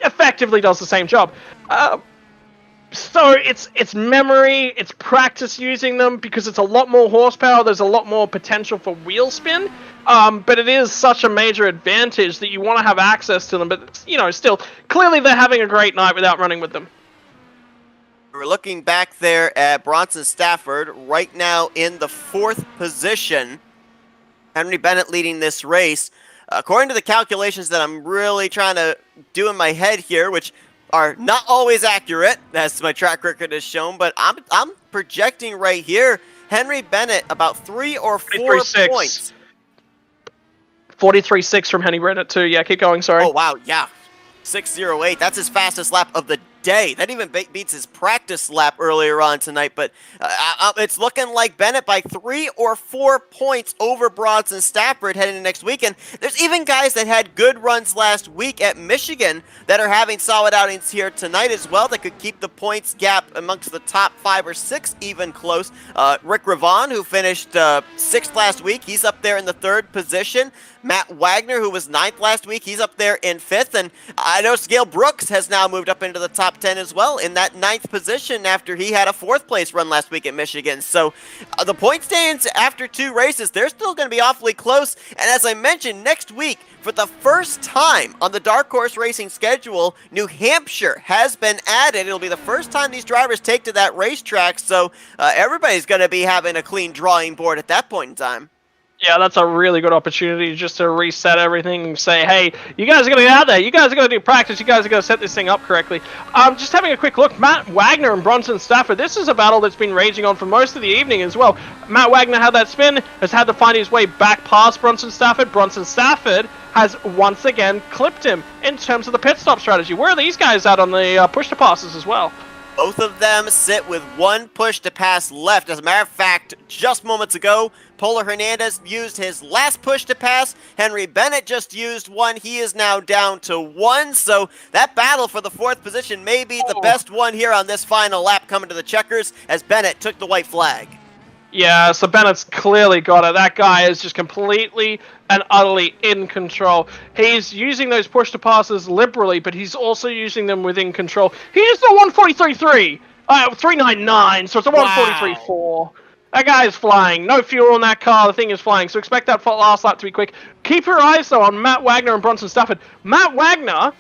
Effectively does the same job. So it's memory, it's practice using them, because it's a lot more horsepower, there's a lot more potential for wheel spin, but it is such a major advantage that you want to have access to them, but, still, clearly they're having a great night without running with them. We're looking back there at Bronson Stafford, right now in the 4th position. Henry Bennett leading this race. According to the calculations that I'm really trying to do in my head here, which are not always accurate, as my track record has shown, but I'm projecting right here, Henry Bennett about 3 or 4 points. 43.6 from Henry Bennett too. Yeah, keep going, sorry. Oh, wow, yeah. 6:08. That's his fastest lap of the day. That even beats his practice lap earlier on tonight, but it's looking like Bennett by 3 or 4 points over Bronson Stafford heading into next weekend. There's even guys that had good runs last week at Michigan that are having solid outings here tonight as well that could keep the points gap amongst the top 5 or 6 even close. Rick Ravon, who finished 6th last week, he's up there in the 3rd position. Matt Wagner, who was 9th last week, he's up there in 5th. And I know Gale Brooks has now moved up into the top 10 as well in that 9th position after he had a 4th place run last week at Michigan. So the point stands after 2 races, they're still going to be awfully close. And as I mentioned, next week, for the first time on the Dark Horse Racing schedule, New Hampshire has been added. It'll be the first time these drivers take to that racetrack, so everybody's going to be having a clean drawing board at that point in time. Yeah, that's a really good opportunity just to reset everything and say, hey, you guys are going to get out there. You guys are going to do practice. You guys are going to set this thing up correctly. Just having a quick look, Matt Wagner and Bronson Stafford, this is a battle that's been raging on for most of the evening as well. Matt Wagner had that spin, has had to find his way back past Bronson Stafford. Bronson Stafford has once again clipped him in terms of the pit stop strategy. Where are these guys at on the push-to-passes as well? Both of them sit with 1 push to pass left. As a matter of fact, just moments ago, Polar Hernandez used his last push to pass. Henry Bennett just used 1. He is now down to 1. So that battle for the 4th position may be the best one here on this final lap coming to the checkers as Bennett took the white flag. Yeah, so Bennett's clearly got it. That guy is just completely and utterly in control. He's using those push-to-passes liberally, but he's also using them within control. He is the 143.3, 399, so it's a 143.4. That guy is flying. No fuel in that car. The thing is flying, so expect that last lap to be quick. Keep your eyes, though, on Matt Wagner and Bronson Stafford. Matt Wagner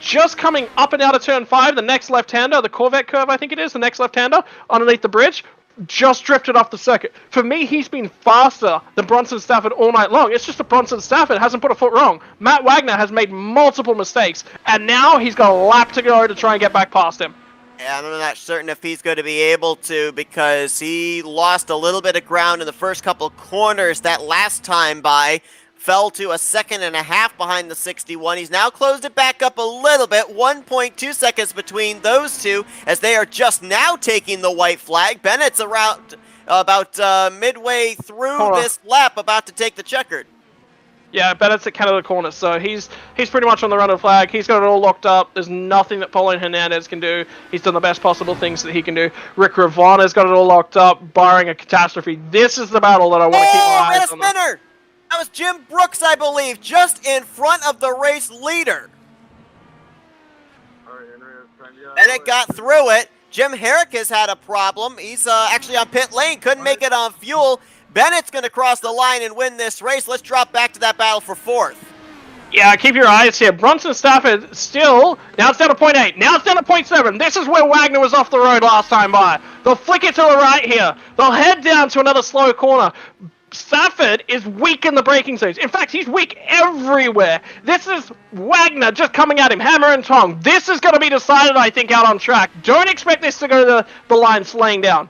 just coming up and out of turn 5, the next left-hander, the Corvette curve, I think it is, the next left-hander, underneath the bridge. Just drifted off the circuit. For me, he's been faster than Bronson Stafford all night long. It's just that Bronson Stafford hasn't put a foot wrong. Matt Wagner has made multiple mistakes, and now he's got a lap to go to try and get back past him. Yeah, I'm not certain if he's going to be able to because he lost a little bit of ground in the first couple corners that last time by. Fell to a 2.5 seconds behind the 61. He's now closed it back up a little bit, 1.2 seconds between those two, as they are just now taking the white flag. Bennett's around about midway through this lap, about to take the checkered. Yeah, Bennett's at Canada corner, so he's pretty much on the run of the flag. He's got it all locked up. There's nothing that Pauline Hernandez can do. He's done the best possible things that he can do. Rick Ravon has got it all locked up, barring a catastrophe. This is the battle that I want to keep my eyes on. Spinner! That was Jim Brooks, I believe, just in front of the race leader. Bennett got through it. Jim Herrick has had a problem. He's actually on pit lane, couldn't make it on fuel. Bennett's going to cross the line and win this race. Let's drop back to that battle for 4th. Yeah, keep your eyes here. Bronson Stafford still, now it's down to 0.8, now it's down to 0.7. This is where Wagner was off the road last time by. They'll flick it to the right here. They'll head down to another slow corner. Stafford is weak in the braking zones. In fact, he's weak everywhere. This is Wagner just coming at him, hammer and tong. This is going to be decided, I think, out on track. Don't expect this to go to the line slaying down.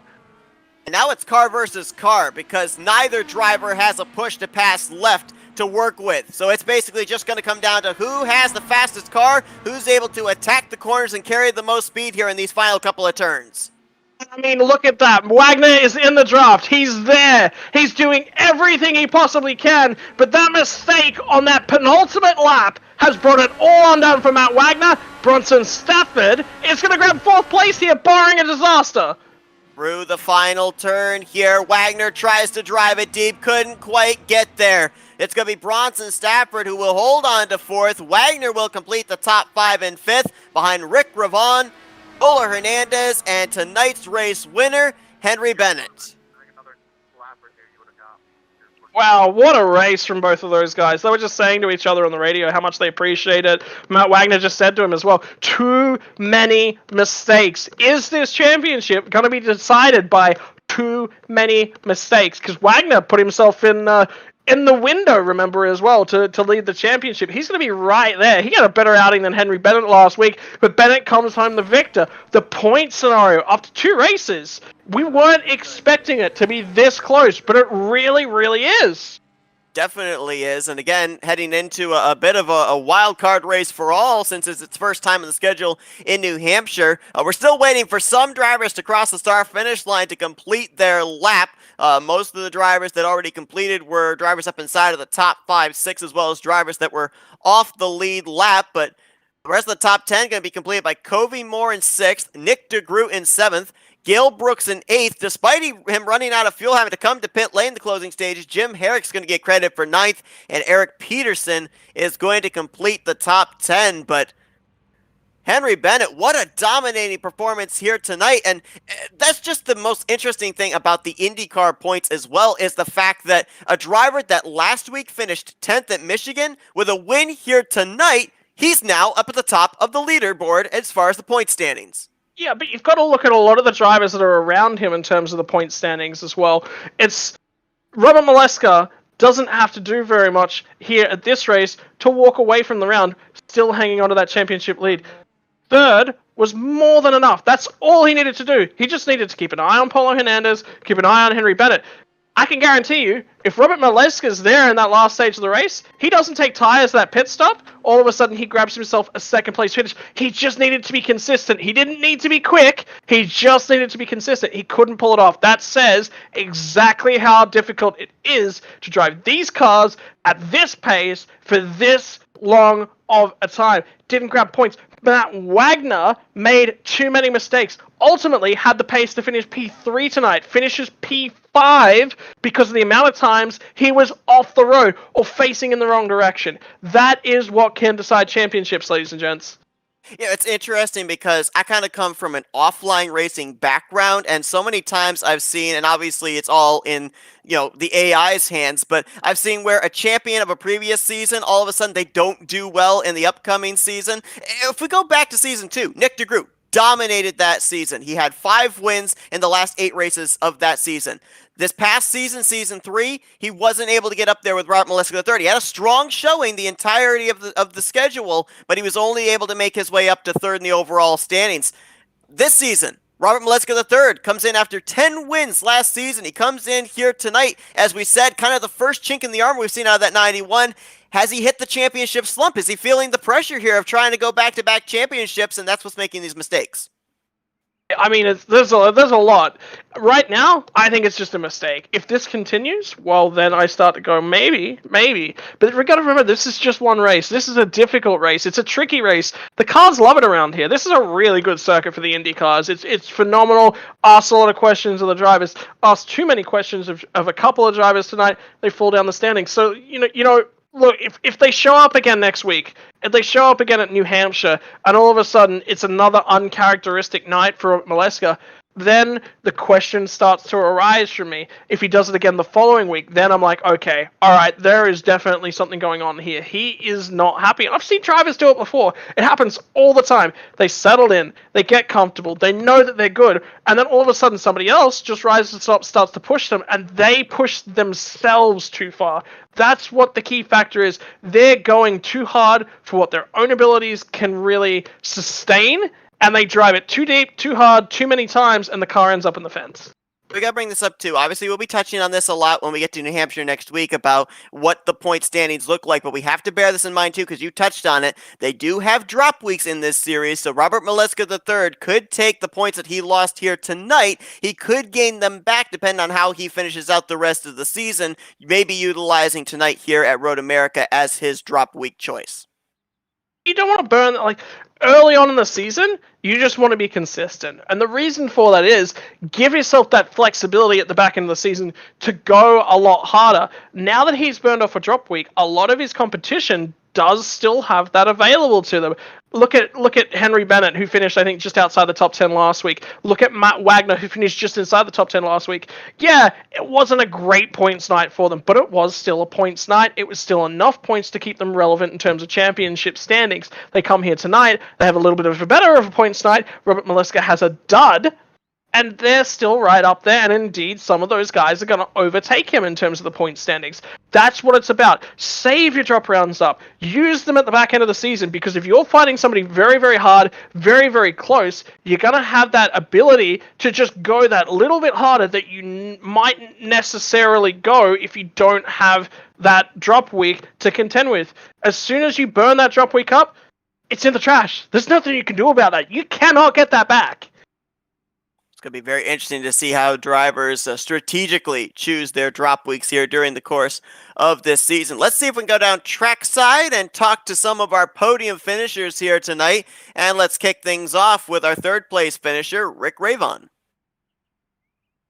And now it's car versus car because neither driver has a push to pass left to work with. So it's basically just going to come down to who has the fastest car, who's able to attack the corners and carry the most speed here in these final couple of turns. I mean, look at that. Wagner is in the draft. He's there. He's doing everything he possibly can. But that mistake on that penultimate lap has brought it all undone for Matt Wagner. Bronson Stafford is going to grab 4th place here, barring a disaster. Through the final turn here, Wagner tries to drive it deep, couldn't quite get there. It's going to be Bronson Stafford who will hold on to 4th. Wagner will complete the top 5 and 5th behind Rick Ravon, Polar Hernandez, and tonight's race winner, Henry Bennett. Wow, what a race from both of those guys. They were just saying to each other on the radio how much they appreciate it. Matt Wagner just said to him as well, too many mistakes. Is this championship going to be decided by too many mistakes? Because Wagner put himself in the window, remember, as well, to lead the championship. He's going to be right there. He had a better outing than Henry Bennett last week, but Bennett comes home the victor. The point scenario, after 2 races, we weren't expecting it to be this close, but it really, really is. Definitely is. And again, heading into a bit of a wild card race for all since it's its first time in the schedule in New Hampshire. We're still waiting for some drivers to cross the start finish line to complete their lap. Most of the drivers that already completed were drivers up inside of the top 5, 6, as well as drivers that were off the lead lap. But the rest of the top 10 going to be completed by Covey Moore in 6th, Nick DeGroot in 7th, Gale Brooks in 8th. Despite him running out of fuel, having to come to pit lane in the closing stages, Jim Herrick's going to get credit for 9th, and Eric Peterson is going to complete the top 10. But Henry Bennett, what a dominating performance here tonight. And that's just the most interesting thing about the IndyCar points as well, is the fact that a driver that last week finished 10th at Michigan with a win here tonight, he's now up at the top of the leaderboard as far as the point standings. Yeah, but you've got to look at a lot of the drivers that are around him in terms of the point standings as well. It's Robert Maleska doesn't have to do very much here at this race to walk away from the round, still hanging on to that championship lead. Third was more than enough. That's all he needed to do. He just needed to keep an eye on Paulo Hernandez, keep an eye on Henry Bennett. I can guarantee you, if Robert Maleska's there in that last stage of the race, he doesn't take tyres that pit stop, all of a sudden he grabs himself a second place finish. He just needed to be consistent. He didn't need to be quick. He just needed to be consistent. He couldn't pull it off. That says exactly how difficult it is to drive these cars at this pace for this long of a time. Didn't grab points. Matt Wagner made too many mistakes. Ultimately, had the pace to finish P3 tonight. Finishes P5 because of the amount of times he was off the road or facing in the wrong direction. That is what can decide championships, ladies and gents. Yeah, it's interesting because I kind of come from an offline racing background, and so many times I've seen, and obviously it's all in, the AI's hands, but I've seen where a champion of a previous season, all of a sudden they don't do well in the upcoming season. If we go back to season 2, Nick DeGroot dominated that season. He had 5 wins in the last 8 races of that season. This past season, season 3, he wasn't able to get up there with Robert Maleska III. He had a strong showing the entirety of the schedule, but he was only able to make his way up to 3rd in the overall standings. This season, Robert Maleska III comes in after 10 wins last season. He comes in here tonight, as we said, kind of the first chink in the armor we've seen out of that 91. Has he hit the championship slump? Is he feeling the pressure here of trying to go back-to-back championships, and that's what's making these mistakes? I mean, there's a lot. Right now, I think it's just a mistake. If this continues, well, then I start to go, maybe. But we've got to remember, this is just one race. This is a difficult race. It's a tricky race. The cars love it around here. This is a really good circuit for the Indy cars. It's phenomenal. Asked a lot of questions of the drivers. Asked too many questions of a couple of drivers tonight. They fall down the standings. So, look, if they show up again next week, if they show up again at New Hampshire, and all of a sudden it's another uncharacteristic night for Maleska, then the question starts to arise from me. If he does it again the following week, then I'm like, okay, all right, there is definitely something going on here. He is not happy. And I've seen drivers do it before. It happens all the time. They settle in, they get comfortable, they know that they're good, and then all of a sudden somebody else just rises up, starts to push them, and they push themselves too far. That's what the key factor is. They're going too hard for what their own abilities can really sustain, and they drive it too deep, too hard, too many times, and the car ends up in the fence. We gotta bring this up too. Obviously, we'll be touching on this a lot when we get to New Hampshire next week about what the point standings look like, but we have to bear this in mind too, because you touched on it. They do have drop weeks in this series, so Robert Maleska III could take the points that he lost here tonight. He could gain them back depending on how he finishes out the rest of the season, maybe utilizing tonight here at Road America as his drop week choice. You don't want to burn, early on in the season, you just want to be consistent. And the reason for that is, give yourself that flexibility at the back end of the season to go a lot harder. Now that he's burned off a drop week, a lot of his competition does still have that available to them. Look at Henry Bennett, who finished, I think, just outside the top 10 last week. Look at Matt Wagner, who finished just inside the top 10 last week. Yeah, it wasn't a great points night for them, but it was still a points night. It was still enough points to keep them relevant in terms of championship standings. They come here tonight, they have a little bit of a better of a points night. Robert Maleska has a dud, And they're still right up there, and indeed, some of those guys are going to overtake him in terms of the point standings. That's what it's about. Save your drop rounds up. Use them at the back end of the season, because if you're fighting somebody very, very hard, very, very close, you're going to have that ability to just go that little bit harder that you might necessarily go if you don't have that drop week to contend with. As soon as you burn that drop week up, it's in the trash. There's nothing you can do about that. You cannot get that back. It's going to be very interesting to see how drivers strategically choose their drop weeks here during the course of this season. Let's see if we can go down trackside and talk to some of our podium finishers here tonight. And let's kick things off with our third place finisher, Rick Ravon.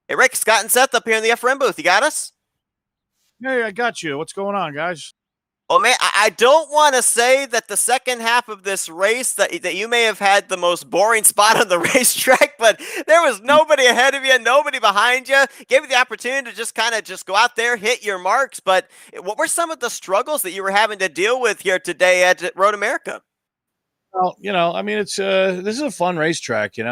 Hey, Rick, Scott and Seth up here in the FRM booth. You got us? Hey, I got you. What's going on, guys? Oh man, I don't want to say that the second half of this race that you may have had the most boring spot on the racetrack, but there was nobody ahead of you, nobody behind you. Gave you the opportunity to just kind of go out there, hit your marks. But what were some of the struggles that you were having to deal with here today at Road America? Well, I mean, it's this is a fun racetrack, and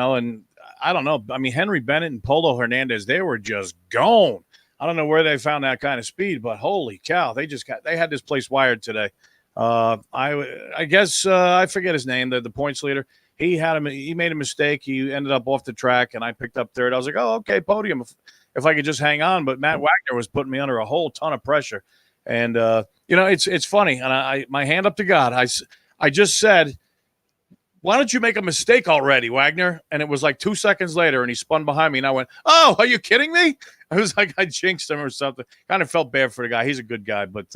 I don't know. I mean, Henry Bennett and Polo Hernandez, they were just gone. I don't know where they found that kind of speed, but holy cow, they had this place wired today. I guess I forget his name, the points leader. He made a mistake. He ended up off the track, and I picked up third. I was like, oh, okay, podium if I could just hang on. But Matt Wagner was putting me under a whole ton of pressure, and it's funny. And I my hand up to God, I just said, why don't you make a mistake already, Wagner? And it was like 2 seconds later, and he spun behind me, and I went, oh, are you kidding me? I was like, I jinxed him or something. Kind of felt bad for the guy. He's a good guy, but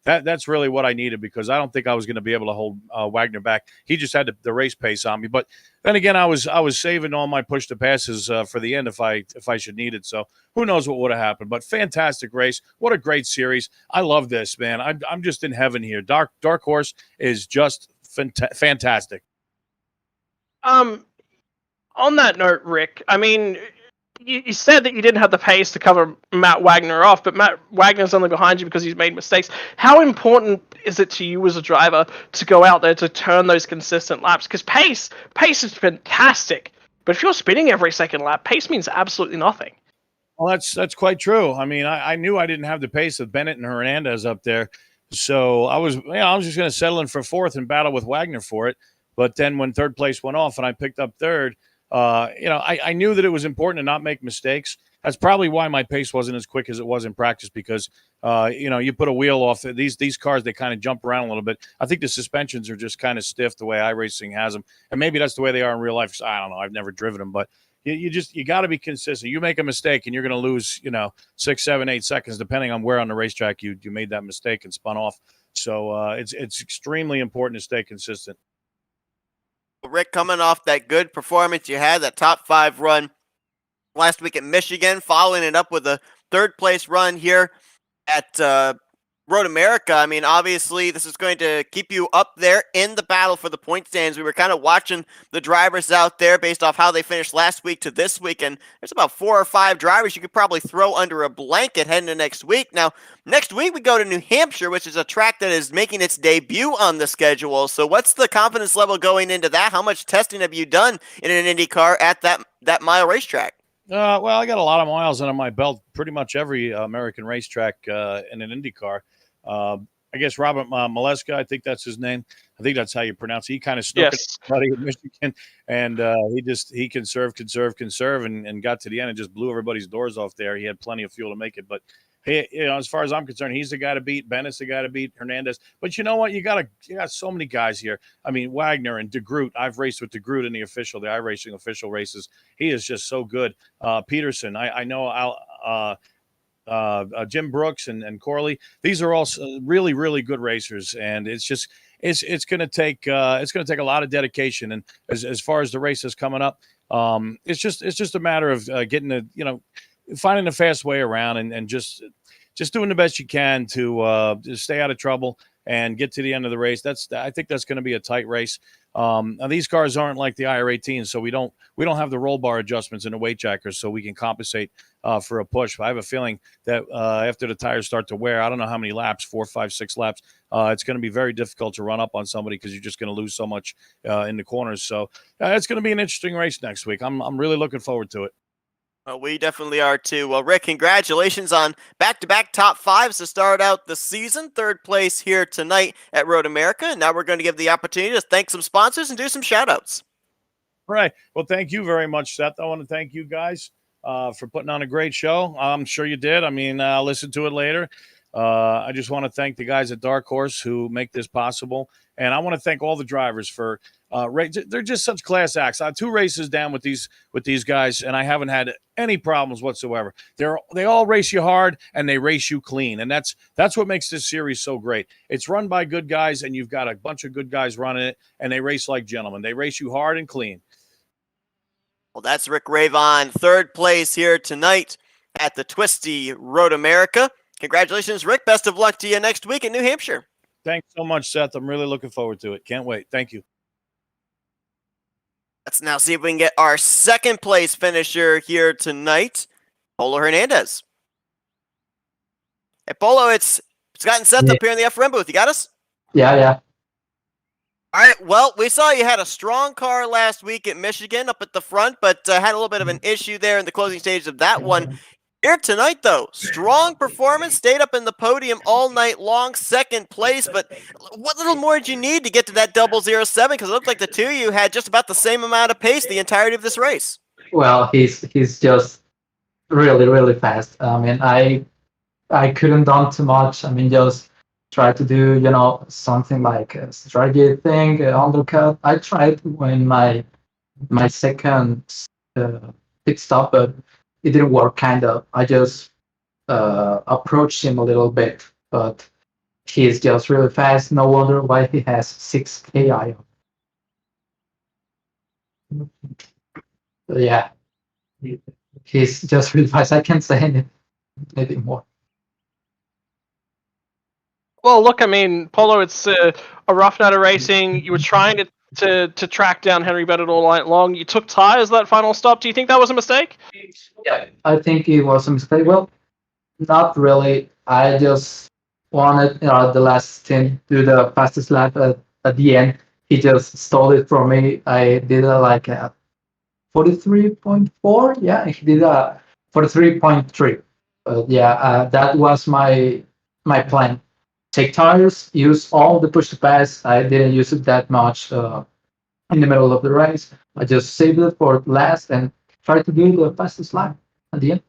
that's really what I needed, because I don't think I was going to be able to hold Wagner back. He just had the race pace on me. But then again, I was saving all my push to passes for the end if I should need it. So who knows what would have happened? But fantastic race. What a great series. I love this, man. I'm just in heaven here. Dark Horse is just fantastic. On that note, Rick, I mean, you said that you didn't have the pace to cover Matt Wagner off, but Matt Wagner's only behind you because he's made mistakes. How important is it to you as a driver to go out there to turn those consistent laps? Because pace is fantastic, but if you're spinning every second lap, pace means absolutely nothing. Well, that's quite true. I mean, I knew I didn't have the pace of Bennett and Hernandez up there, so I was just going to settle in for fourth and battle with Wagner for it. But then when third place went off and I picked up third, I knew that it was important to not make mistakes. That's probably why my pace wasn't as quick as it was in practice, because, you put a wheel off. These cars, they kind of jump around a little bit. I think the suspensions are just kind of stiff the way iRacing has them. And maybe that's the way they are in real life. I don't know. I've never driven them. But you got to be consistent. You make a mistake and you're going to lose, 6, 7, 8 seconds, depending on where on the racetrack you made that mistake and spun off. So it's extremely important to stay consistent. Rick, coming off that good performance you had, that top 5 run last week at Michigan, following it up with a third place run here at Road America. I mean, obviously, this is going to keep you up there in the battle for the point stands. We were kind of watching the drivers out there based off how they finished last week to this week, and there's about 4 or 5 drivers you could probably throw under a blanket heading to next week. Now, next week we go to New Hampshire, which is a track that is making its debut on the schedule. So what's the confidence level going into that? How much testing have you done in an Indy car at that mile racetrack? Well, I got a lot of miles under my belt, pretty much every American racetrack in an Indy car. I guess Robert Maleska, I think that's his name. I think that's how you pronounce it. He kind of snuck it buddy in Michigan, and he conserved, and got to the end and just blew everybody's doors off there. He had plenty of fuel to make it, but hey, as far as I'm concerned, he's the guy to beat. Bennett's the guy to beat. Hernandez. But you know what? You got so many guys here. I mean, Wagner and DeGroot. I've raced with DeGroot in the iRacing official races. He is just so good. Peterson. I know Jim Brooks and Corley. These are all really, really good racers, and it's going to take a lot of dedication. And as far as the races coming up, it's just a matter of getting finding the fast way around and just doing the best you can to stay out of trouble and get to the end of the race. I think that's going to be a tight race. Now these cars aren't like the IR18, so we don't have the roll bar adjustments and the weight jackers, so we can compensate for a push. I have a feeling that after the tires start to wear, I don't know how many laps, 4, 5, 6 laps, it's going to be very difficult to run up on somebody because you're just going to lose so much in the corners. So it's going to be an interesting race next week. I'm really looking forward to it. Well, we definitely are too. Well, Rick, congratulations on back-to-back top fives to start out the season. Third place here tonight at Road America. Now we're going to give the opportunity to thank some sponsors and do some shout-outs. Right. Well, thank you very much, Seth. I want to thank you guys for putting on a great show. I'm sure you did. I mean, I'll listen to it later. I just want to thank the guys at Dark Horse who make this possible. And I want to thank all the drivers for they're just such class acts. I have 2 races down with these guys, and I haven't had any problems whatsoever. They all race you hard and they race you clean, and that's what makes this series so great. It's run by good guys, and you've got a bunch of good guys running it, and they race like gentlemen. They race you hard and clean. Well, that's Rick Ravon, third place here tonight at the Twisty Road America. Congratulations, Rick. Best of luck to you next week in New Hampshire. Thanks so much, Seth. I'm really looking forward to it. Can't wait. Thank you. Let's now see if we can get our second place finisher here tonight, Polo Hernandez. Hey, Polo, it's Scott and Seth up here in the FRM booth. You got us? Yeah. All right, well, we saw you had a strong car last week at Michigan up at the front, but had a little bit of an issue there in the closing stages of that one. Here tonight, though, strong performance, stayed up in the podium all night long, second place, but what little more did you need to get to that 007? Because it looked like the two of you had just about the same amount of pace the entirety of this race. Well, he's just really, really fast. I mean, I couldn't done too much. I mean, just try to do, something like a strategy thing, undercut. I tried when my second pit stop, but it didn't work, kind of. I just approached him a little bit, but he's just really fast. No wonder why he has 6 KI. But yeah, he's just really fast. I can't say anything more. Well, look, I mean, Polo, it's a rough night of racing. You were trying to track down Henry Bennett all night long. You took tyres that final stop. Do you think that was a mistake? Yeah, I think it was a mistake. Well, not really. I just wanted the last stint to do the fastest lap at the end. He just stole it from me. I did like a 43.4. Yeah, he did a 43.3. But yeah, that was my plan. Take tires, use all the push to pass. I didn't use it that much in the middle of the race. I just saved it for last and tried to do the fastest lap at the end.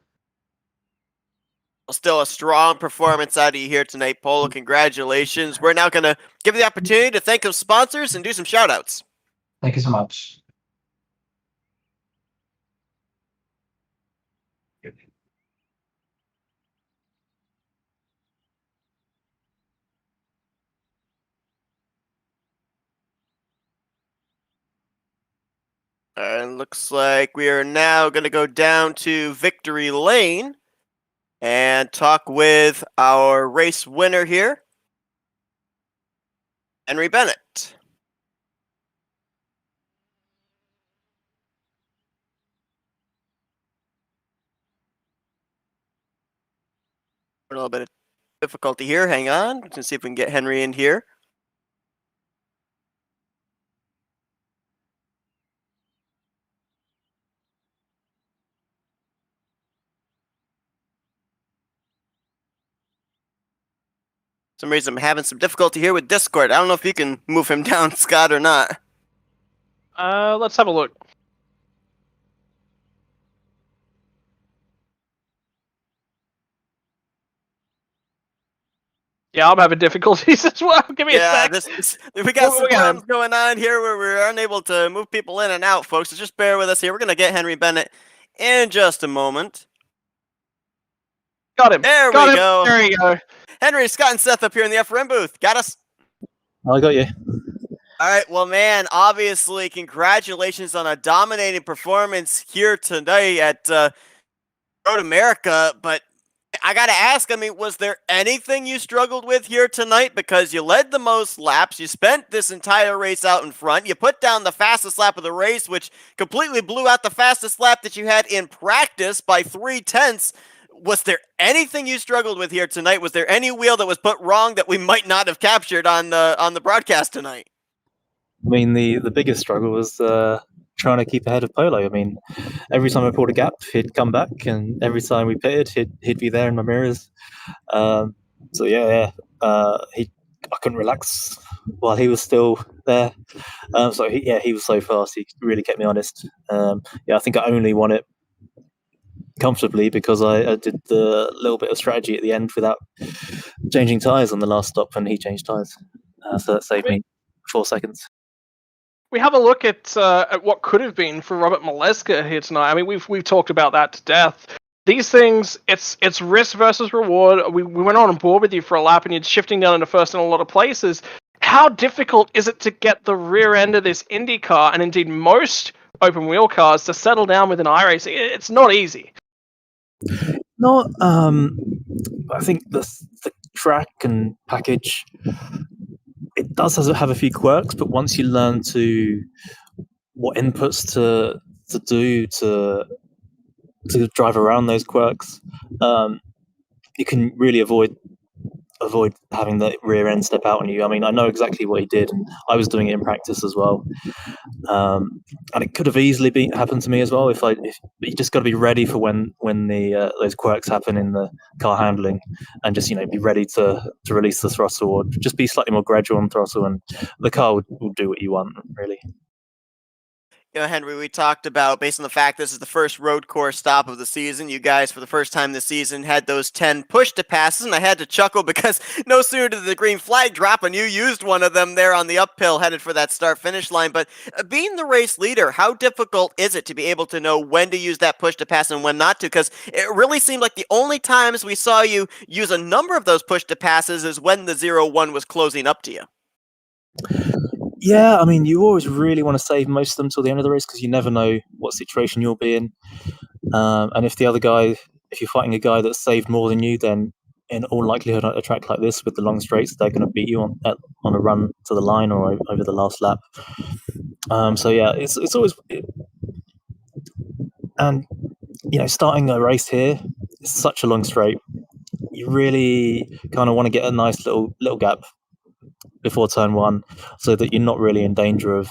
Well, still a strong performance out of you here tonight, Polo. Congratulations. We're now going to give you the opportunity to thank some sponsors and do some shout-outs. Thank you so much. And looks like we are now going to go down to Victory Lane and talk with our race winner here, Henry Bennett. A little bit of difficulty here. Hang on. Let's see if we can get Henry in here. For some reason I'm having some difficulty here with Discord. I don't know if you can move him down, Scott, or not. Let's have a look. Yeah, I'm having difficulties as well. Give me a sec. We got some problems going on here where we're unable to move people in and out, folks. So just bear with us here. We're going to get Henry Bennett in just a moment. Got him. There we go. There you go. Henry, Scott, and Seth up here in the FRM booth. Got us? I got you. All right. Well, man, obviously, congratulations on a dominating performance here today at Road America. But I got to ask, I mean, was there anything you struggled with here tonight? Because you led the most laps. You spent this entire race out in front. You put down the fastest lap of the race, which completely blew out the fastest lap that you had in practice by 0.3. Was there anything you struggled with here tonight? Was there any wheel that was put wrong that we might not have captured on the broadcast tonight? I mean, the biggest struggle was trying to keep ahead of Polo. I mean, every time I pulled a gap, he'd come back, and every time we pitted, he'd be there in my mirrors. So yeah, I couldn't relax while he was still there. So he was so fast. He really kept me honest. I think I only won it comfortably because I did the little bit of strategy at the end without changing tyres on the last stop, and he changed tyres. So that saved me 4 seconds. We have a look at what could have been for Robert Maleska here tonight. I mean, we've talked about that to death. These things, it's risk versus reward. We went on board with you for a lap, and you're shifting down into first in a lot of places. How difficult is it to get the rear end of this Indy car, and indeed most open wheel cars, to settle down with an iRacing? It's not easy. No, I think the track and package, it does have a few quirks, but once you learn to what inputs to do to drive around those quirks, you can really avoid having the rear end step out on you. I mean, I know exactly what he did, and I was doing it in practice as well. And it could have easily happened to me as well. If you just got to be ready for when the those quirks happen in the car handling, and just be ready to release the throttle, or just be slightly more gradual on throttle, and the car will do what you want, really. Henry, we talked about, based on the fact this is the first road course stop of the season, you guys, for the first time this season, had those 10 push-to-passes, and I had to chuckle because no sooner did the green flag drop, and you used one of them there on the uphill headed for that start-finish line. But being the race leader, how difficult is it to be able to know when to use that push-to-pass and when not to? Because it really seemed like the only times we saw you use a number of those push-to-passes is when the 0-1 was closing up to you. Yeah, I mean, you always really want to save most of them till the end of the race because you never know what situation you'll be in. And if you're fighting a guy that's saved more than you, then in all likelihood, at a track like this with the long straights, they're going to beat you on a run to the line or over the last lap. So yeah, it's always, and starting a race here, it's such a long straight. You really kind of want to get a nice little gap before turn one, so that you're not really in danger of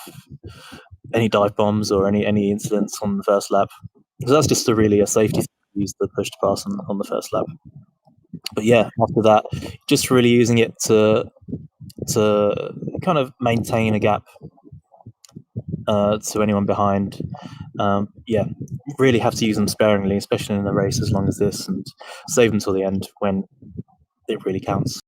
any dive bombs or any incidents on the first lap. So that's just a safety thing to use the push to pass on the first lap. But yeah, after that, just really using it to kind of maintain a gap to anyone behind. Really have to use them sparingly, especially in a race as long as this, and save them till the end when it really counts.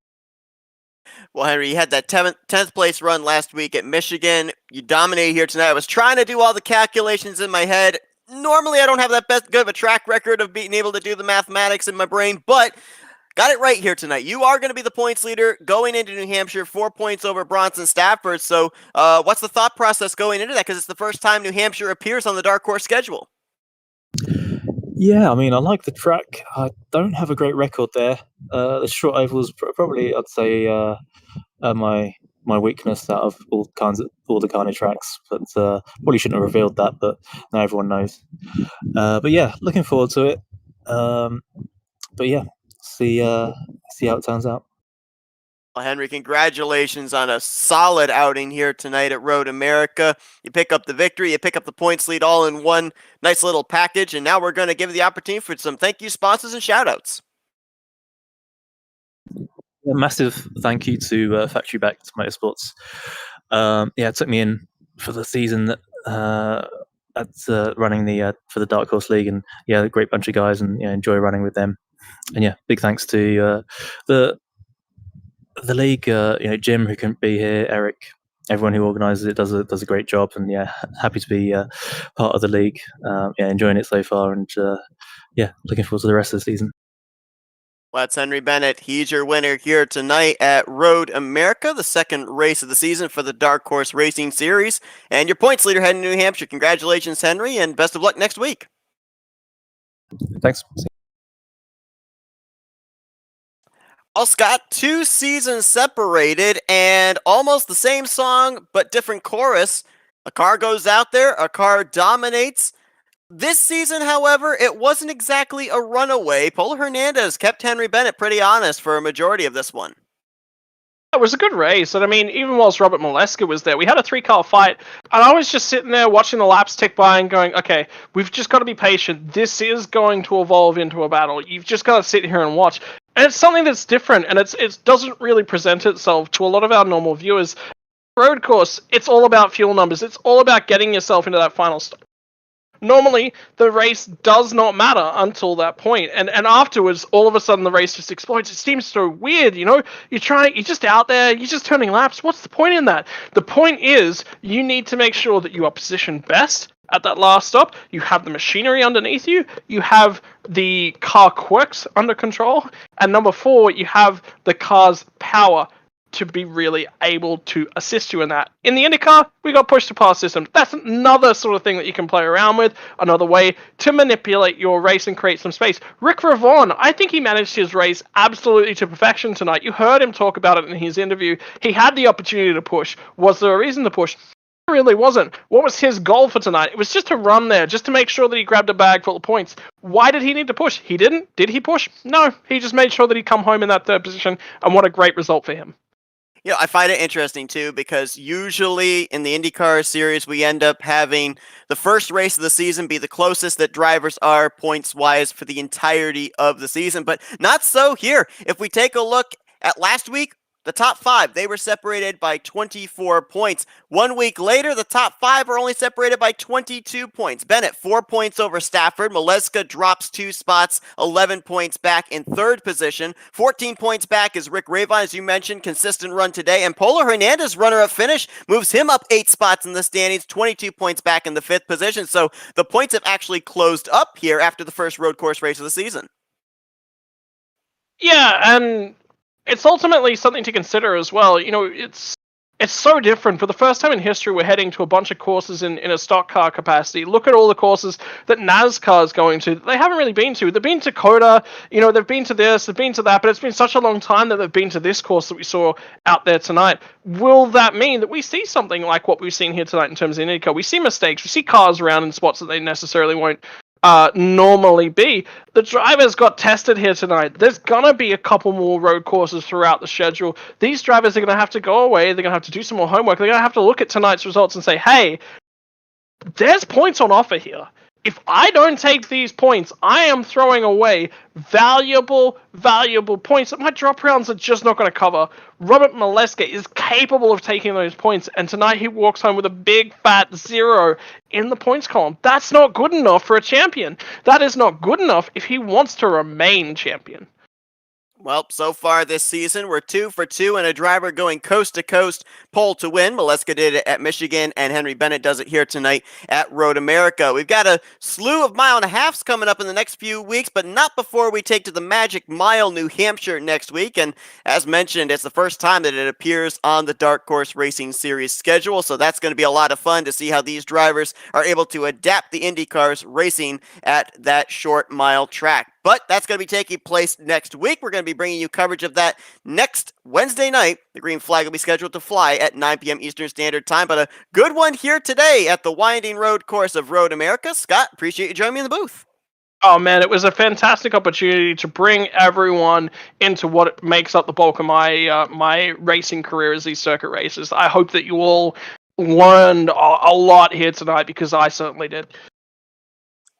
Well, Henry, you had that 10th place run last week at Michigan. You dominated here tonight. I was trying to do all the calculations in my head. Normally, I don't have that good of a track record of being able to do the mathematics in my brain, but got it right here tonight. You are going to be the points leader going into New Hampshire, 4 points over Bronson Stafford. So what's the thought process going into that? Because it's the first time New Hampshire appears on the Dark Horse schedule. Yeah, I mean, I like the track. I don't have a great record there. The short ovals probably, I'd say, my weakness out of all the kind of tracks. But probably shouldn't have revealed that. But now everyone knows. But yeah, looking forward to it. But yeah, see how it turns out. Well, Henry, congratulations on a solid outing here tonight at Road America. You pick up the victory, you pick up the points lead all in one nice little package, and now we're going to give you the opportunity for some thank you sponsors and shout-outs. A massive thank you to Factory Backed Motorsports. It took me in for the season at running for the Dark Horse League, and a great bunch of guys, and enjoy running with them. And big thanks to the league, Jim, who couldn't be here, Eric, everyone who organises it does a great job, and happy to be part of the league. Enjoying it so far, and looking forward to the rest of the season. Well, that's Henry Bennett. He's your winner here tonight at Road America, the second race of the season for the Dark Horse Racing Series, and your points leader heading to New Hampshire. Congratulations, Henry, and best of luck next week. Thanks. Well, Scott, 2 seasons separated and almost the same song, but different chorus. A car goes out there, a car dominates. This season, however, it wasn't exactly a runaway. Polo Hernandez kept Henry Bennett pretty honest for a majority of this one. It was a good race, and I mean, even whilst Robert Maleska was there, we had a 3-car fight, and I was just sitting there watching the laps tick by and going, okay, we've just got to be patient. This is going to evolve into a battle. You've just got to sit here and watch. And it's something that's different, and it doesn't really present itself to a lot of our normal viewers. Road course, it's all about fuel numbers. It's all about getting yourself into that final stop. Normally, the race does not matter until that point, and afterwards, all of a sudden, the race just explodes. It seems so weird, you know? You're just out there, you're just turning laps. What's the point in that? The point is, you need to make sure that you are positioned best at that last stop. You have the machinery underneath you. You have the car quirks under control. And number 4, you have the car's power to be really able to assist you in that. In the IndyCar, we got push-to-pass system. That's another sort of thing that you can play around with, another way to manipulate your race and create some space. Rick Ravon, I think he managed his race absolutely to perfection tonight. You heard him talk about it in his interview. He had the opportunity to push. Was there a reason to push? There really wasn't. What was his goal for tonight? It was just to run there, just to make sure that he grabbed a bag full of points. Why did he need to push? He didn't. Did he push? No. He just made sure that he'd come home in that 3rd position, and what a great result for him. You know, I find it interesting too because usually in the IndyCar series we end up having the first race of the season be the closest that drivers are points-wise for the entirety of the season, but not so here. If we take a look at last week, the top 5, they were separated by 24 points. 1 week later, the top 5 are only separated by 22 points. Bennett, 4 points over Stafford. Maleska drops 2 spots, 11 points back in 3rd position. 14 points back is Rick Ravon, as you mentioned, consistent run today. And Polo Hernandez, runner-up finish, moves him up 8 spots in the standings, 22 points back in the 5th position. So the points have actually closed up here after the first road course race of the season. Yeah, and it's ultimately something to consider as well. You know, it's so different. For the first time in history, we're heading to a bunch of courses in a stock car capacity. Look at all the courses that NASCAR is going to. They haven't really been to. They've been to COTA, you know, they've been to this, they've been to that, but it's been such a long time that they've been to this course that we saw out there tonight. Will that mean that we see something like what we've seen here tonight in terms of IndyCar? We see mistakes, we see cars around in spots that they necessarily won't normally be. The drivers got tested here tonight. There's gonna be a couple more road courses throughout the schedule. These drivers are gonna have to go away. They're gonna have to do some more homework. They're gonna have to look at tonight's results and say, hey, there's points on offer here. If I don't take these points, I am throwing away valuable points that my drop rounds are just not going to cover. Robert Maleska is capable of taking those points, and tonight he walks home with a big fat 0 in the points column. That's not good enough for a champion. That is not good enough if he wants to remain champion. Well, so far this season, we're 2 for 2 and a driver going coast to coast, pole to win. Maleska did it at Michigan, and Henry Bennett does it here tonight at Road America. We've got a slew of 1.5 miles coming up in the next few weeks, but not before we take to the Magic Mile, New Hampshire next week. And as mentioned, it's the first time that it appears on the Dark Horse Racing Series schedule, so that's going to be a lot of fun to see how these drivers are able to adapt the IndyCars racing at that short mile track. But that's going to be taking place next week. We're going to be bringing you coverage of that next Wednesday night. The green flag will be scheduled to fly at 9 p.m. Eastern Standard Time, but a good one here today at the winding road course of Road America. Scott, appreciate you joining me in the booth. Oh man, it was a fantastic opportunity to bring everyone into what makes up the bulk of my my racing career as these circuit races. I hope that you all learned a lot here tonight, because I certainly did.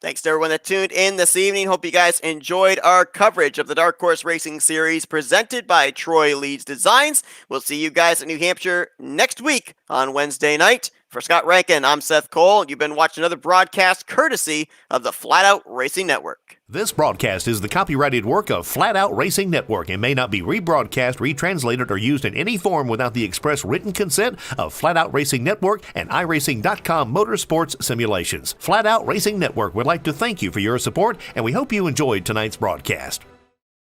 Thanks to everyone that tuned in this evening. Hope you guys enjoyed our coverage of the Dark Horse Racing Series presented by Troy Leeds Designs. We'll see you guys in New Hampshire next week on Wednesday night. For Scott Rankin, I'm Seth Cole. You've been watching another broadcast courtesy of the Flatout Racing Network. This broadcast is the copyrighted work of Flatout Racing Network and may not be rebroadcast, retranslated, or used in any form without the express written consent of Flatout Racing Network and iRacing.com Motorsports Simulations. Flatout Racing Network would like to thank you for your support, and we hope you enjoyed tonight's broadcast.